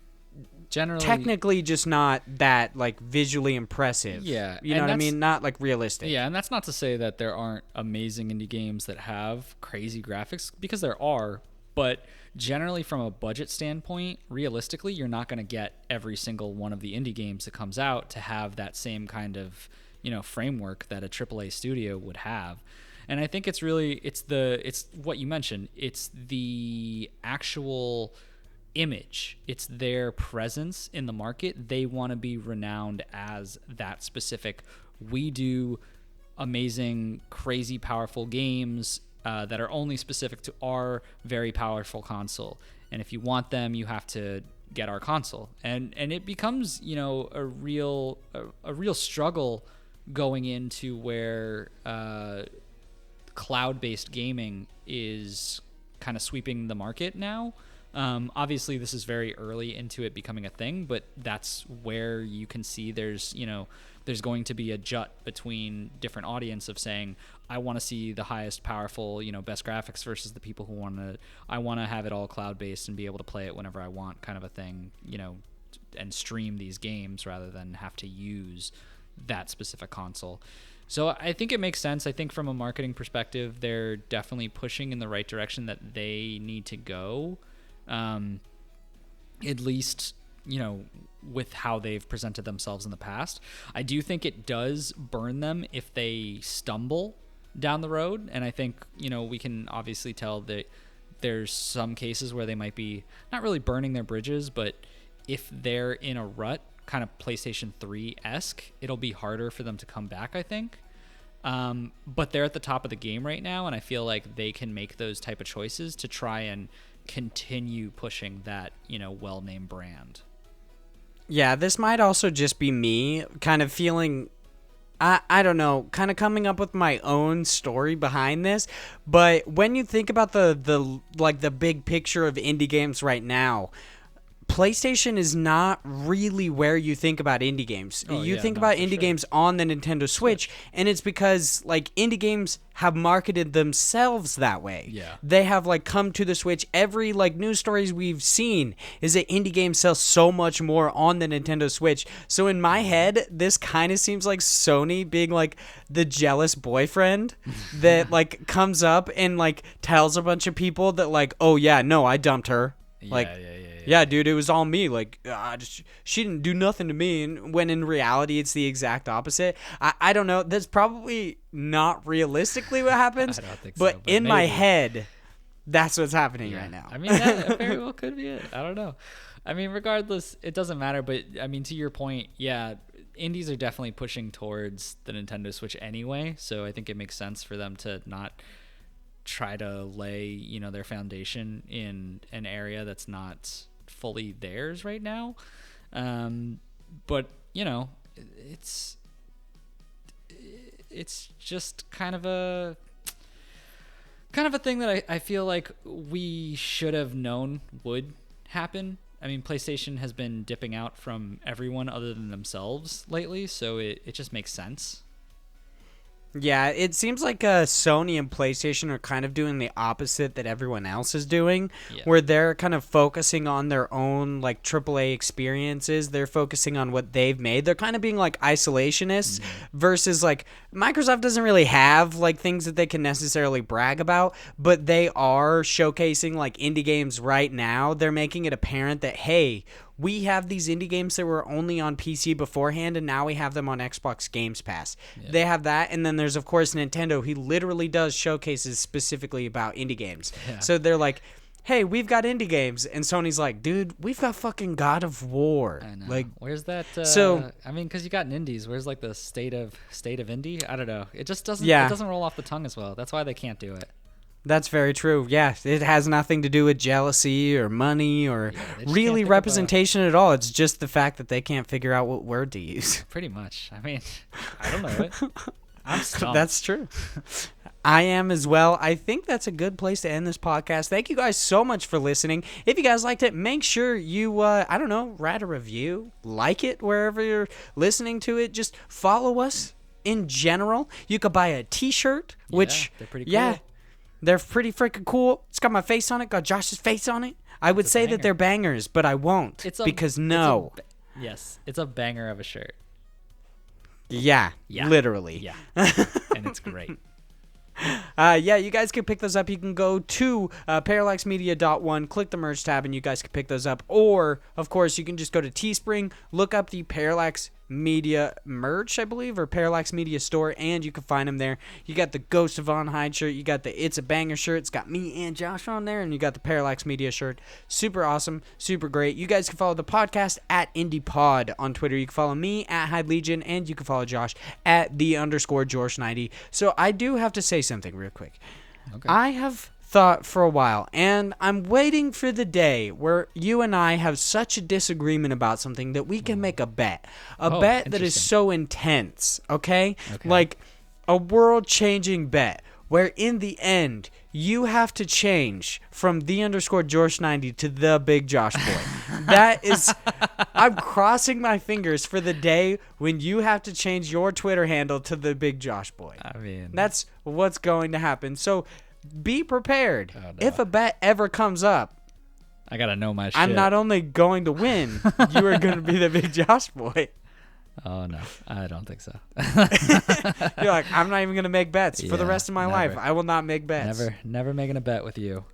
generally technically just not that like visually impressive. Yeah. You know what I mean? Not like realistic. Yeah, and that's not to say that there aren't amazing indie games that have crazy graphics, because there are, but generally from a budget standpoint, realistically, you're not going to get every single one of the indie games that comes out to have that same kind of, framework that a AAA studio would have. And I think it's what you mentioned. It's the actual image. It's their presence in the market. They want to be renowned as that specific. We do amazing, crazy, powerful games that are only specific to our very powerful console. And if you want them, you have to get our console. And it becomes, a real struggle going into where cloud-based gaming is kind of sweeping the market now. Obviously this is very early into it becoming a thing, but that's where you can see there's going to be a jut between different audience of saying, I want to see the highest powerful, best graphics, versus the people who I want to have it all cloud-based and be able to play it whenever I want, kind of a thing, and stream these games rather than have to use that specific console. So I think it makes sense. I think from a marketing perspective, they're definitely pushing in the right direction that they need to go. At least, with how they've presented themselves in the past. I do think it does burn them if they stumble down the road. And I think, we can obviously tell that there's some cases where they might be not really burning their bridges, but if they're in a rut, kind of PlayStation 3-esque, it'll be harder for them to come back, I think. But they're at the top of the game right now, and I feel like they can make those type of choices to try and continue pushing that, well-named brand. Yeah, this might also just be me kind of feeling, I don't know, kind of coming up with my own story behind this. But when you think about the big picture of indie games right now, PlayStation is not really where you think about indie games. You think about indie games on the Nintendo Switch, and it's because like indie games have marketed themselves that way. Yeah. They have like come to the Switch. Every like news stories we've seen is that indie games sell so much more on the Nintendo Switch. So in my head, this kind of seems like Sony being like the jealous boyfriend that like comes up and like tells a bunch of people that like, oh yeah, no, I dumped her. Yeah, dude, it was all me. Like, she didn't do nothing to me. And when in reality, it's the exact opposite. I don't know. That's probably not realistically what happens. I don't think but so. In my head, that's what's happening right now. I mean, that very well could be it. I don't know. I mean, regardless, it doesn't matter. But, I mean, to your point, yeah, indies are definitely pushing towards the Nintendo Switch anyway, so I think it makes sense for them to not try to lay, their foundation in an area that's not fully theirs right now. But it's just kind of a thing that I feel like we should have known would happen. I mean, PlayStation has been dipping out from everyone other than themselves lately, so it just makes sense. Yeah, it seems like Sony and PlayStation are kind of doing the opposite that everyone else is doing, where they're kind of focusing on their own like AAA experiences. They're focusing on what they've made. They're kind of being like isolationists versus like Microsoft doesn't really have like things that they can necessarily brag about, but they are showcasing like indie games right now. They're making it apparent that, hey, we have these indie games that were only on PC beforehand, and now we have them on Xbox Games Pass. Yeah. They have that, and then there's, of course, Nintendo. He literally does showcases specifically about indie games. Yeah. So they're like, hey, we've got indie games. And Sony's like, dude, we've got fucking God of War. I know. Like, where's that? I mean, because you got indies. Where's, like, the state of indie? I don't know. It just doesn't, it doesn't roll off the tongue as well. That's why they can't do it. That's very true. Yeah, it has nothing to do with jealousy or money or really representation at all. It's just the fact that they can't figure out what word to use. Pretty much. I mean, I don't know it. I'm stumped. That's true. I am as well. I think that's a good place to end this podcast. Thank you guys so much for listening. If you guys liked it, make sure you, write a review, like it wherever you're listening to it. Just follow us in general. You could buy a t-shirt, which, they're pretty cool. They're pretty freaking cool. It's got my face on it, got Josh's face on it. I would say that they're bangers, but I won't because no. Yes, it's a banger of a shirt. Yeah, literally. Yeah, and it's great. You guys can pick those up. You can go to parallaxmedia.one, click the merch tab, and you guys can pick those up. Or, of course, you can just go to Teespring, look up the Parallax Media merch, I believe, or Parallax Media store, and you can find them there. You got the Ghost of Von Hyde shirt. You got the It's a Banger shirt. It's got me and Josh on there, and you got the Parallax Media shirt. Super awesome. Super great. You guys can follow the podcast at IndiePod on Twitter. You can follow me at Hyde Legion, and you can follow Josh at _George90. So I do have to say something real quick. Okay. I have thought for a while, and I'm waiting for the day where you and I have such a disagreement about something that we can make a bet. A bet that is so intense, okay? Like a world-changing bet where in the end you have to change from the _George90 to the Big Josh Boy. That is, I'm crossing my fingers for the day when you have to change your Twitter handle to the Big Josh Boy. I mean, that's what's going to happen. So be prepared. Oh, no. If a bet ever comes up, I gotta know my shit. I'm not only going to win, you are going to be the Big Josh Boy. Oh, no. I don't think so. You're like, I'm not even going to make bets for the rest of my life. I will not make bets. Never making a bet with you.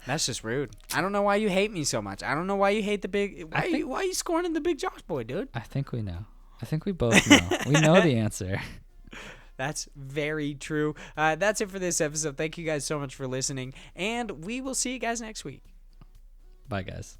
That's just rude. I don't know why you hate me so much. I don't know why you hate the big... Why are you scorning the Big Josh Boy, dude? I think we know. I think we both know. We know the answer. That's very true. That's it for this episode. Thank you guys so much for listening, and we will see you guys next week. Bye, guys.